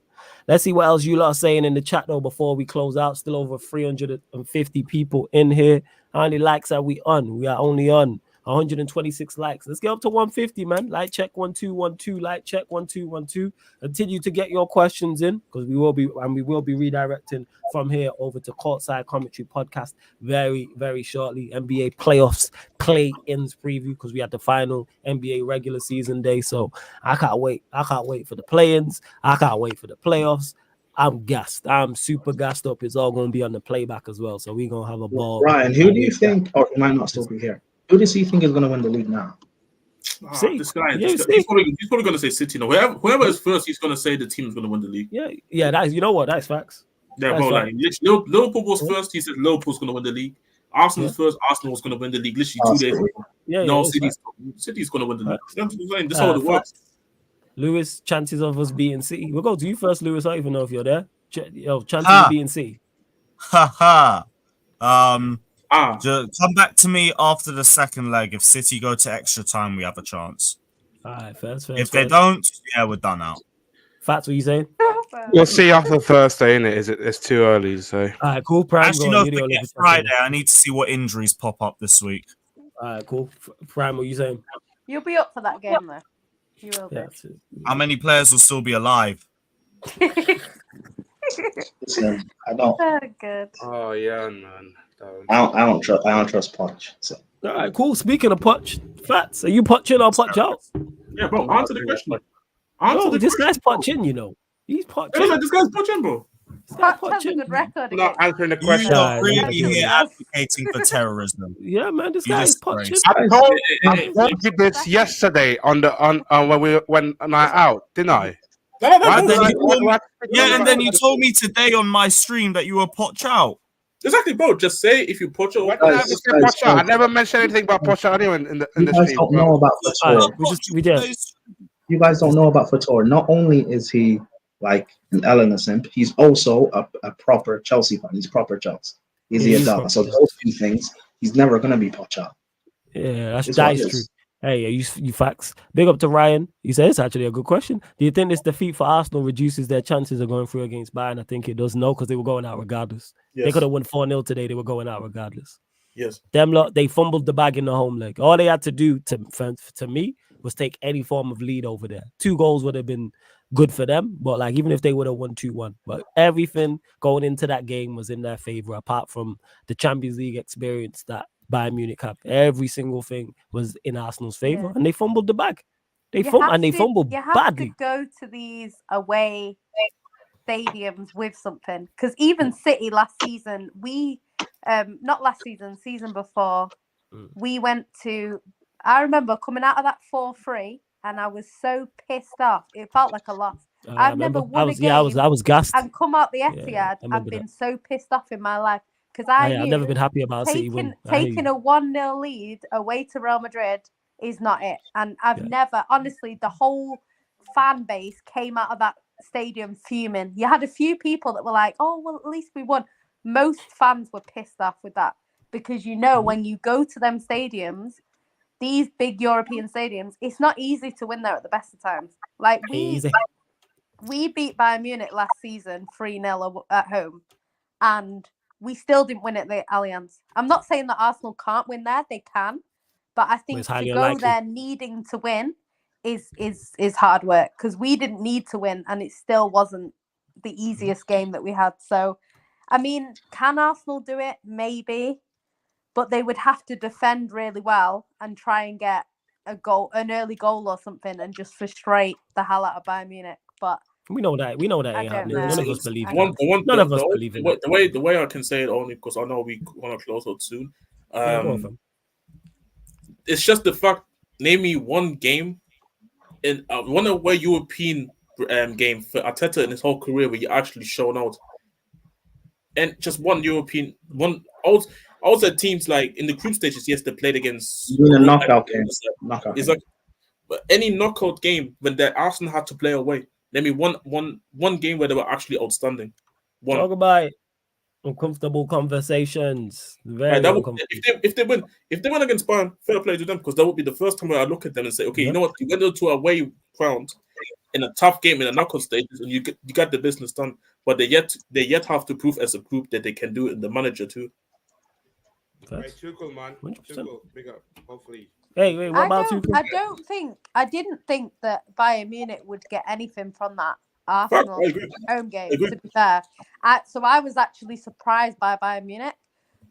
Let's see what else you lot are saying in the chat though before we close out. Still over 350 people in here. How many likes are we on? We are only on 126 likes. Let's get up to 150, man. Like check 1212. Like check 1212. Continue to get your questions in because we will be redirecting from here over to Courtside Commentary Podcast very, very shortly. NBA playoffs play-ins preview because we had the final NBA regular season day. So I can't wait. I can't wait for the play-ins. I can't wait for the playoffs. I'm gassed. I'm super gassed up. It's all going to be on the playback as well. So we're going to have a ball. Ryan, who do you think, or he might not still be here, who does he think is going to win the league now? This guy, he's probably going to say City. Whoever is first, he's going to say the team is going to win the league. Yeah. That's, you know what? That's facts. Yeah, bro. Liverpool was first. He said Liverpool's going to win the league. Arsenal's first. Arsenal was going to win the league. Literally 2 days ago. City's going to win the league. You know what I'm saying? This is how it works. Lewis, chances of us beating City. We'll go to you first, Lewis. I don't even know if you're there. Chances of beating City. Come back to me after the second leg. If City go to extra time, we have a chance. All right, first. If they don't, we're done out. Fats, what are you saying? We'll see after Thursday, innit? It's too early to say. All right, cool. Prime, actually, no, forget Friday. I need to see what injuries pop up this week. All right, cool. Prime, what are you saying? You'll be up for that game, though. You will be. How many players will still be alive? Listen, I don't. Oh, good. Oh yeah, man. I don't trust Poch. So. All right, cool. Speaking of Poch, Fats, are you Poching or Poch out? Yeah, bro. Answer the question. This guy's Poching, you know. He's Poching. This guy's Poching, bro. Poch has a good record. Not answering the question. You're really here advocating for terrorism. Yeah, man. This guy is Poching. I told you this yesterday on when I out, didn't I? And then you told me today on my stream that you were Poch out. Exactly, bro. Just say if you Poch out. I never mentioned anything about Poch out anyway in the You guys don't know about Fatour. You guys don't know about Fatour. Not only is he like an Ellen simp, he's also a proper Chelsea fan. He's proper Chelsea. He's the adult. So those two things, he's never gonna be Poch out. Yeah, that is true. Hey, you facts. Big up to Ryan. He says it's actually a good question. Do you think this defeat for Arsenal reduces their chances of going through against Bayern? I think it does. No, because they were going out regardless. Yes. They could have won 4-0 today. They were going out regardless. Yes. Them lot, they fumbled the bag in the home leg. All they had to do to me was take any form of lead over there. 2 goals would have been good for them, but like even if they would have won 2-1, but everything going into that game was in their favor, apart from the Champions League experience that Bayern Munich have. Every single thing was in Arsenal's favor, and they fumbled the bag. They fumbled badly. You have to go to these away stadiums with something, because even City last season, season before, we went to. I remember coming out of that 4-3, and I was so pissed off. It felt like a loss. I've never won a game. I was gassed and come out the Etihad. I've been so pissed off in my life. Because I've never been happy about taking a 1-0 lead away to Real Madrid is not it. And I've never, honestly, the whole fan base came out of that stadium fuming. You had a few people that were like, oh, well, at least we won. Most fans were pissed off with that. Because when you go to them stadiums, these big European stadiums, it's not easy to win there at the best of times. Like we beat Bayern Munich last season 3-0 at home. And we still didn't win at the Allianz. I'm not saying that Arsenal can't win there; they can, but I think to go there needing to win is hard work, because we didn't need to win, and it still wasn't the easiest game that we had. So, I mean, can Arsenal do it? Maybe, but they would have to defend really well and try and get an early goal or something, and just frustrate the hell out of Bayern Munich. But we know that ain't happening. None of us believe it. None of us believe it. The way I can say it only because I know we want to close out soon. It's just the fact. Name me one game in one away European game for Arteta in his whole career where you actually shown out, and just one European one. Also, teams like in the group stages, yes, they played against knockout games. It's like but any knockout game when the Arsenal had to play away. Let me one game where they were actually outstanding. Talk about uncomfortable conversations. If they win against Bayern, fair play to them, because that would be the first time where I look at them and say, okay, you know what, you went to away ground in a tough game in the knockout stages, and you got the business done. But they yet have to prove as a group that they can do it in the manager too. Right, Tuchel, man. Tuchel, big up. Hopefully. Hey, what about Tuchel? I didn't think that Bayern Munich would get anything from that Arsenal home game, to be fair. So I was actually surprised by Bayern Munich.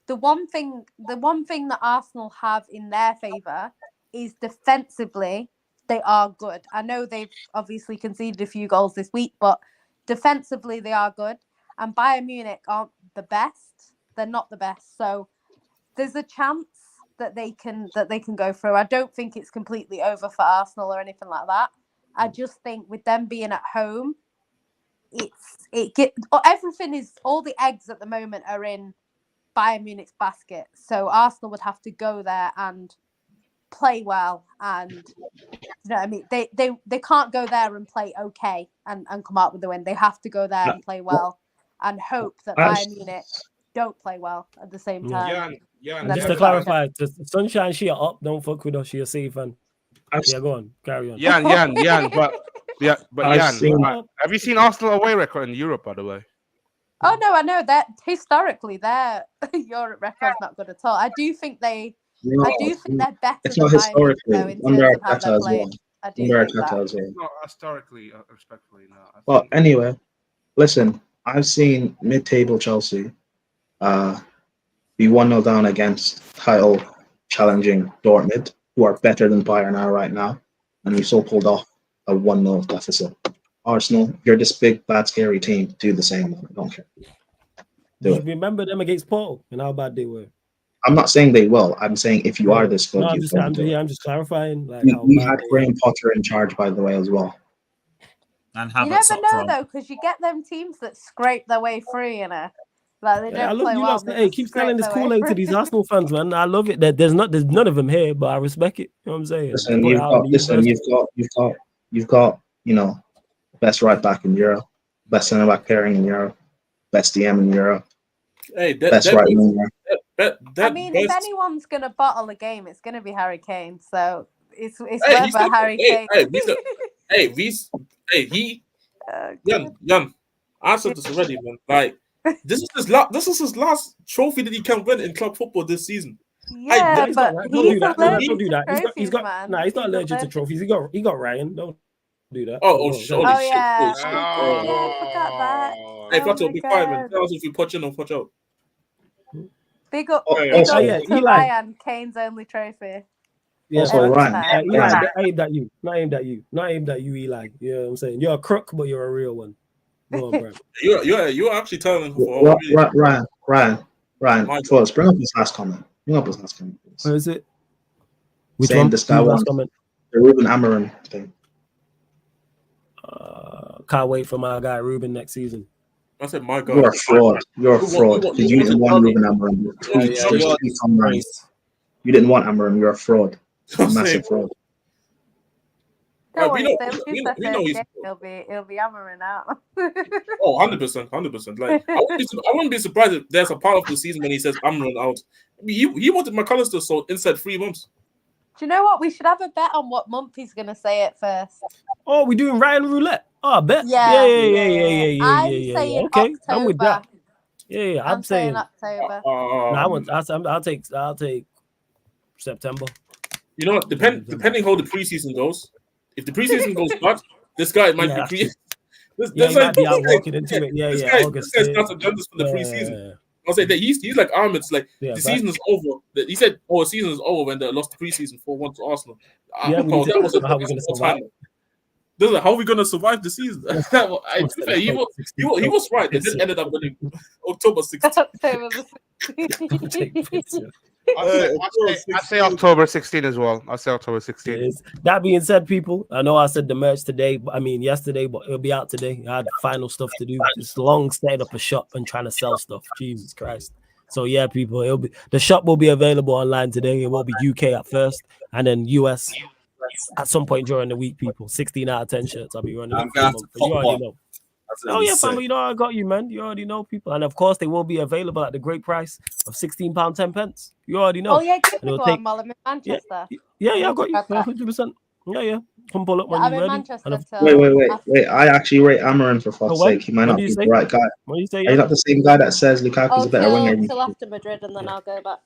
The one thing that Arsenal have in their favour is defensively, they are good. I know they've obviously conceded a few goals this week, but defensively they are good. And Bayern Munich aren't the best. They're not the best. So there's a chance that they can go through. I don't think it's completely over for Arsenal or anything like that. I just think with them being at home, all the eggs at the moment are in Bayern Munich's basket. So Arsenal would have to go there and play well, and you know what I mean, they can't go there and play okay and come out with the win. They have to go there and play well and hope that Bayern Munich don't play well at the same time. Just to clarify, the Sunshine, she are up. Don't fuck with us. She a safe fan. Yeah, go on, carry on. Jan, but Jan, have you seen Arsenal away record in Europe, by the way? Oh no, I know that historically their Europe record's not good at all. I do think they're better. It's not historically under Arteta as well. Under Arteta as well. Not historically, respectfully, no. Well, anyway, listen, I've seen mid-table Chelsea be 1-0 down against title challenging Dortmund, who are better than Bayern are right now, and we still pulled off a 1-0 deficit. Arsenal, you're this big, bad, scary team. Do the same. I don't care. Remember them against Porto and how bad they were. I'm not saying they will. I'm saying if you are this good, I'm just clarifying. Like we had Graham Potter in charge, by the way, as well. And You Havertz never up know front. though, because you get them teams that scrape their way through. Like they I don't love play you well. lot. They Hey, just keep scrape selling this their way Kool-Aid to through. these Arsenal fans, man. I love it. There's none of them here, but I respect it. You know what I'm saying? Listen, Put it out in the you've got, best right back in Europe, best centre back pairing in Europe, best DM in Europe, Hey, best right winger. I mean, if anyone's gonna bottle a game, it's gonna be Harry Kane. So it's Hey, he's whether not. Harry Kane. Jan. I said this already, man. Like, this is his last trophy that he can win in club football this season. Yeah, he's but not, he's don't do that. He's got man. Nah, he's not allergic to trophies. He got Ryan. Don't do that. Oh, shit. Oh yeah. Shit. Oh, yeah, I forgot that. Hey, Oh Flato, my be quiet, man. God. Tell us if you punch in or punch out. Big up, Oh, big up yeah, to Eli. Ryan, Kane's only trophy. Yeah, Also, Every Ryan. time. Eli, Ryan. not aimed at you. Not aimed at you. Not aimed at you, Eli. You know what I'm saying? You're a crook, but you're a real one. Go on, bro. You're actually telling for Ryan, first, bring up his last comment. Bring up his last comment, please. Where is it? Which Saying one? this guy Who's last wants comment? the Ruben Amorim thing. Can't wait for my guy Ruben next season. I said, my God. You're a fraud. You're a fraud. Because you didn't want Ruben Amorim. You didn't want Amorim. You're a fraud. Massive fraud. Don't we worry, know- if they lose we their know first he's- game, it'll be hammering out. Oh, 100%. Like, I wouldn't be surprised if there's a part of the season when he says, I'm run out. I mean, he wanted McAllister sold inside 3 months. Do you know what? We should have a bet on what month he's gonna say it first. Oh, we're doing Ryan Roulette. Oh, I bet. Yeah. I'm saying Okay, October. I'm with that. Yeah, I'm saying October. I'll take September. You know what? Depending how the preseason goes, if the preseason goes bad, this guy might be pre. He might be out walking into it. This August. guy starts agendas for the preseason. I'll say that he's like Ahmed's like the season is over. He said, "Oh, the season is over when they lost the preseason 4-1 to Arsenal." How are we going to survive? How are we going to survive the season? He was right. They did ended up winning October 16th. I say October 16 as well. I say October 16. That being said, people, I know I said the merch today. Yesterday, but it'll be out today. I had final stuff to do. It's long setting up a shop and trying to sell stuff. Jesus Christ. So yeah, people, the shop will be available online today. It will be UK at first, and then US at some point during the week. People, 16 out of 10 shirts. I'll be running. You already know. Oh yeah, family, you know I got you, man. You already know, people, and of course they will be available at the great price of £16.10. You already know. Oh yeah, give me one while I'm in Manchester. Yeah, I got you. 100%. Yeah. Come pull up when I'm you're in ready. Manchester. Wait. I actually rate Amorim for fuck's sake. He might not be the right guy. What do you say? Are you not the same guy that says Lukaku's a better winger? Till after Madrid, and then I'll go back.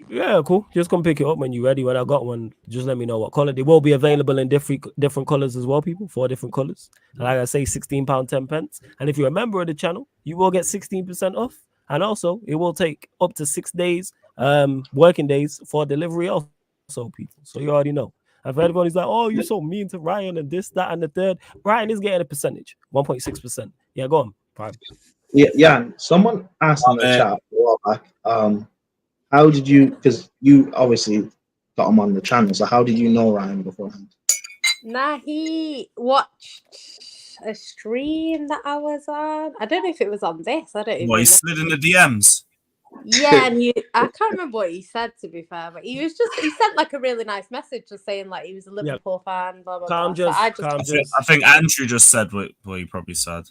Yeah, cool. Just come pick it up when you're ready. When I got one, just let me know what color. They will be available in different colors as well, people. 4 different colors. And like I say, £16.10. And if you're a member of the channel, you will get 16% off. And also, it will take up to 6 days, working days for delivery also, people. So you already know. And for everyone who's like, oh, you're so mean to Ryan and this, that, and the third. Ryan is getting a percentage, 1.6%. Yeah, go on. Prime. Yeah. Someone asked in the chat a while back, how did you, because you obviously got him on the channel, so how did you know Ryan beforehand? Nah, he watched a stream that I was on. I don't know if it was on this. I don't even know. He slid in the DMs. Yeah, and I can't remember what he said, to be fair, but he sent like a really nice message just saying like he was a Liverpool fan, blah blah blah. I think Andrew just said what he probably said.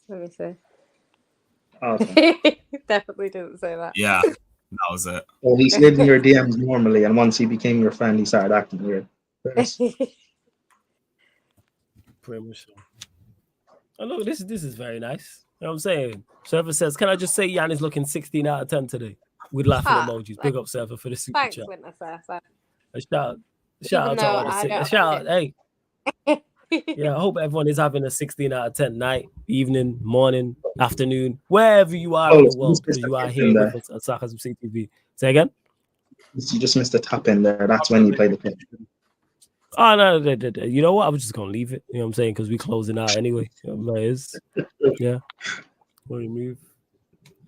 Let me see. Okay. Definitely didn't say that. Yeah, that was it. Well, he slid in your DMs normally, and once he became your friend, he started acting weird. Pretty much so. Oh, look, this is very nice. You know what I'm saying? Surfer says, can I just say Jan is looking 16 out of 10 today? With laughing emojis. Big up Surfer for the super Thanks, chat. Winter Surfer. Shout out to all the shout out, hey. Yeah, I hope everyone is having a 16 out of 10 night, evening, morning, afternoon, wherever you are in the world, because you are here with us at Sarcasm CTV. Say again? You just missed the tap in there. That's when you play the clip. Oh, no. You know what? I was just going to leave it. You know what I'm saying? Because we're closing out anyway. You know, yeah. What do you move?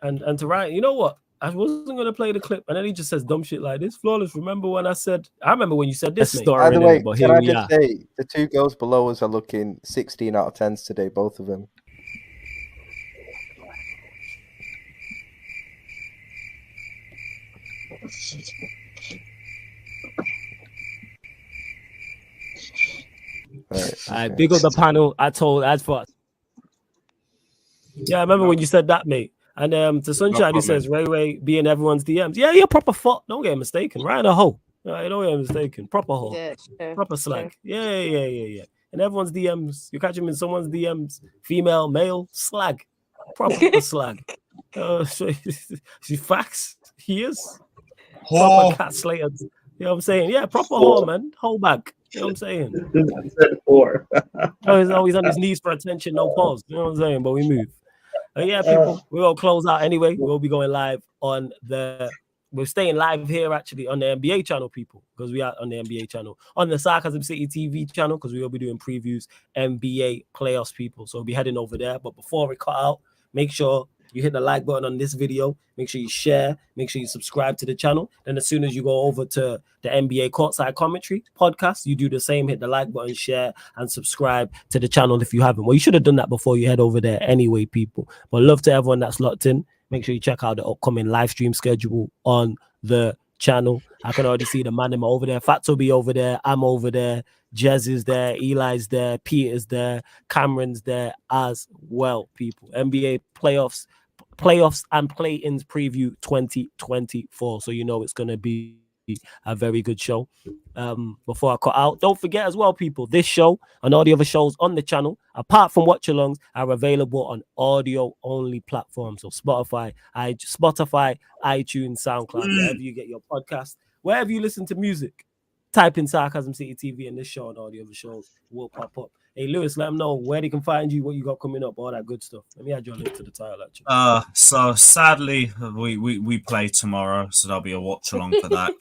And to Ryan, you know what? I wasn't gonna play the clip, and then he just says dumb shit like this. Flawless. Remember when I said? I remember when you said this By story. the way, but can here I we just are. say the two girls below us are looking 16 out of 10s today, both of them. Right, big up the panel. I told as for. Yeah, I remember when you said that, mate. And to Sunshine, he says Ray be in everyone's DMs. Yeah, you're proper fuck. Don't get mistaken. Right in a hole. Right, don't get mistaken. Proper hole. Yeah, sure, Proper slag. Yeah. In everyone's DMs. You catch him in someone's DMs. Female, male, slag. Proper slag. She facts. He is. Proper cat slater. You know what I'm saying? Yeah, proper whore, man. Whole back. You know what I'm saying? He's always on his knees for attention, no pause. You know what I'm saying? But we move. Yeah, people, we'll close out anyway. We'll be going live on we're staying live here actually on the NBA channel, people, because we are on the NBA channel, on the Sarcasm City TV channel, because we will be doing previews, NBA playoffs, people. So we'll be heading over there. But before we cut out, make sure you hit the like button on this video. Make sure you share. Make sure you subscribe to the channel. Then as soon as you go over to the NBA Courtside Commentary podcast, you do the same. Hit the like button, share, and subscribe to the channel if you haven't. Well, you should have done that before you head over there anyway, people. But love to everyone that's locked in. Make sure you check out the upcoming live stream schedule on the channel. I can already see the man over there. Fats will be over there. I'm over there. Jez is there. Eli's there. Peter's there. Cameron's there as well, people. NBA playoffs and play-ins preview 2024. So you know it's going to be a very good show. Before I cut out, don't forget as well, people, this show and all the other shows on the channel, apart from watch-alongs, are available on audio-only platforms. So Spotify, iTunes, SoundCloud, wherever you get your podcast, wherever you listen to music, type in Sarcasm City TV, and this show and all the other shows will pop up. Hey, Lewis, let them know where they can find you, what you got coming up, all that good stuff. Let me add your link to the title, actually. So sadly, we play tomorrow, so there'll be a watch along for that.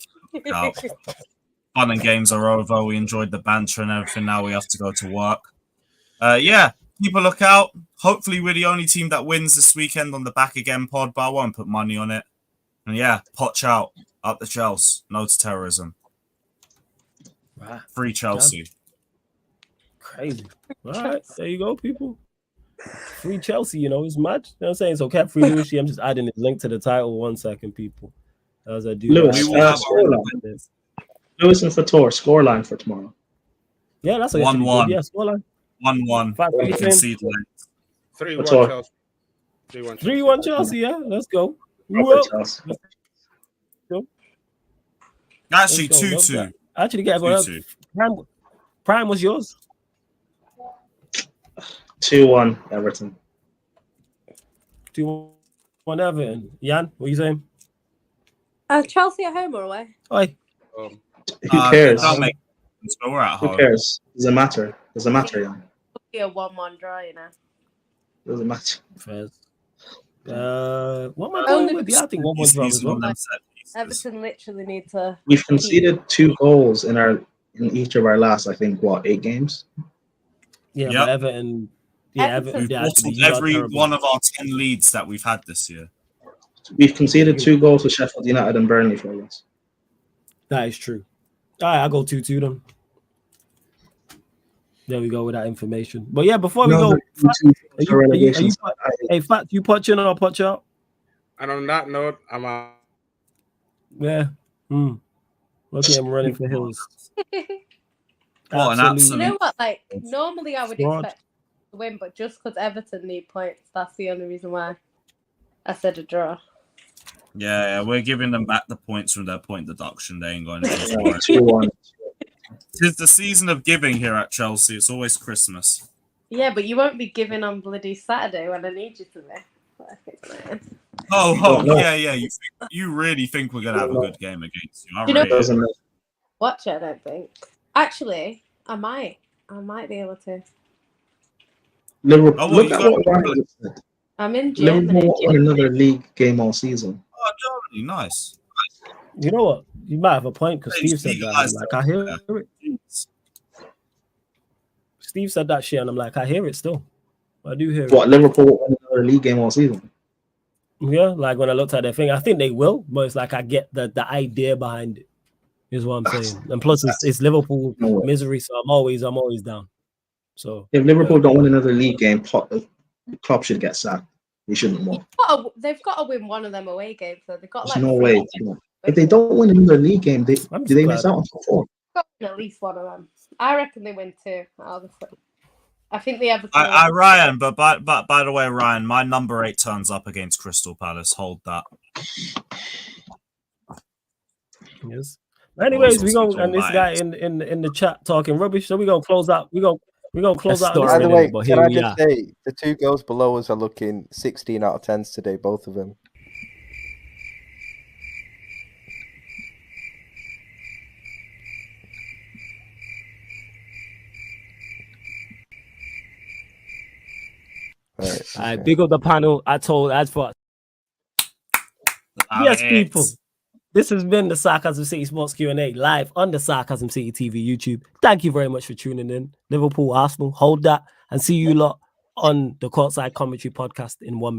Fun and games are over. We enjoyed the banter and everything. Now we have to go to work. Yeah, keep a lookout. Hopefully, we're the only team that wins this weekend on the Back Again pod, but I won't put money on it. And yeah, potch out, up the Chelsea, no to terrorism. Right. Free Chelsea. Yeah. Crazy. All right, there you go, people. Free Chelsea, you know, it's mad. You know what I'm saying? So Cap Free Lewis, I'm just adding the link to the title. 1 second, people. As I do. Lewis, Lewis and Fator, scoreline for tomorrow. Yeah, that's a 1-1. Yeah, scoreline. 1-1. 3-1 Chelsea. 3-1 Chelsea, yeah. Let's go. Actually, 2-2. Actually, get everyone else. Prime was yours. 2-1 Everton. 2-1 Everton. Jan, what are you saying? Chelsea at home or away? Oi. Who cares? We're at home. Who cares? Doesn't matter. Doesn't matter, Jan. It'll be a 1-1 draw, you know. Doesn't matter. Fairs. What am I going with? Yeah, I think 1-1 draw as well. Everton literally need to. We've conceded 2 goals in each of our last, I think, 8 games. Yeah, but Everton. Yeah, Everton. We've bottled every one of our 10 leads that we've had this year. We've conceded 2 goals to Sheffield United and Burnley for us. That is true. All right, I'll go 2-2 then. There we go with that information. But yeah, before we go, hey, Fat, you punch in or punch out? And on that note, I'm out. Yeah. Okay, I'm running for hills. What an absolute. You know what? Like, normally I would expect to win, but just because Everton need points, that's the only reason why I said a draw. Yeah, we're giving them back the points from their point deduction. They ain't going to 2-1. Tis the season of giving here at Chelsea. It's always Christmas. Yeah, but you won't be giving on bloody Saturday when I need you to be. Yeah. You really think we're gonna have a good game against you? Watch it, I don't think. Actually, I might be able to. Liverpool. Look at what Ryan said. I'm in Germany. Liverpool won another league game all season. Oh, Germany, nice. You know what? You might have a point because Steve said that. I'm like, I hear it. Steve said that shit, and I'm like, I hear it still. I do hear it. What, Liverpool won another league game all season? Yeah, like when I looked at their thing, I think they will, but it's like I get the idea behind it, is what I'm saying. And plus, it's Liverpool misery, so I'm always down. So if Liverpool don't win another league game, Klopp should get sacked. He shouldn't win. They've got to win one of them away games, so they've got There's like no way. If they don't win another league game, do they miss out on top four? At least one of them. I reckon they win two. Obviously, I think they have. Ryan, but by the way, Ryan, my number 8 turns up against Crystal Palace. Hold that. Yes. Anyways, we go and this guy in the chat talking rubbish. So we gonna close out. We gonna close out. By the way, can I just say the 2 girls below us are looking 16 out of 10s today, both of them. All right, big up the panel. Yes, people. This has been the Sarcasm City Sports Q&A live on the Sarcasm City TV YouTube. Thank you very much for tuning in. Liverpool, Arsenal, hold that, and see you lot on the Courtside Commentary podcast in one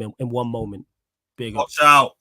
moment. Big up. Watch out.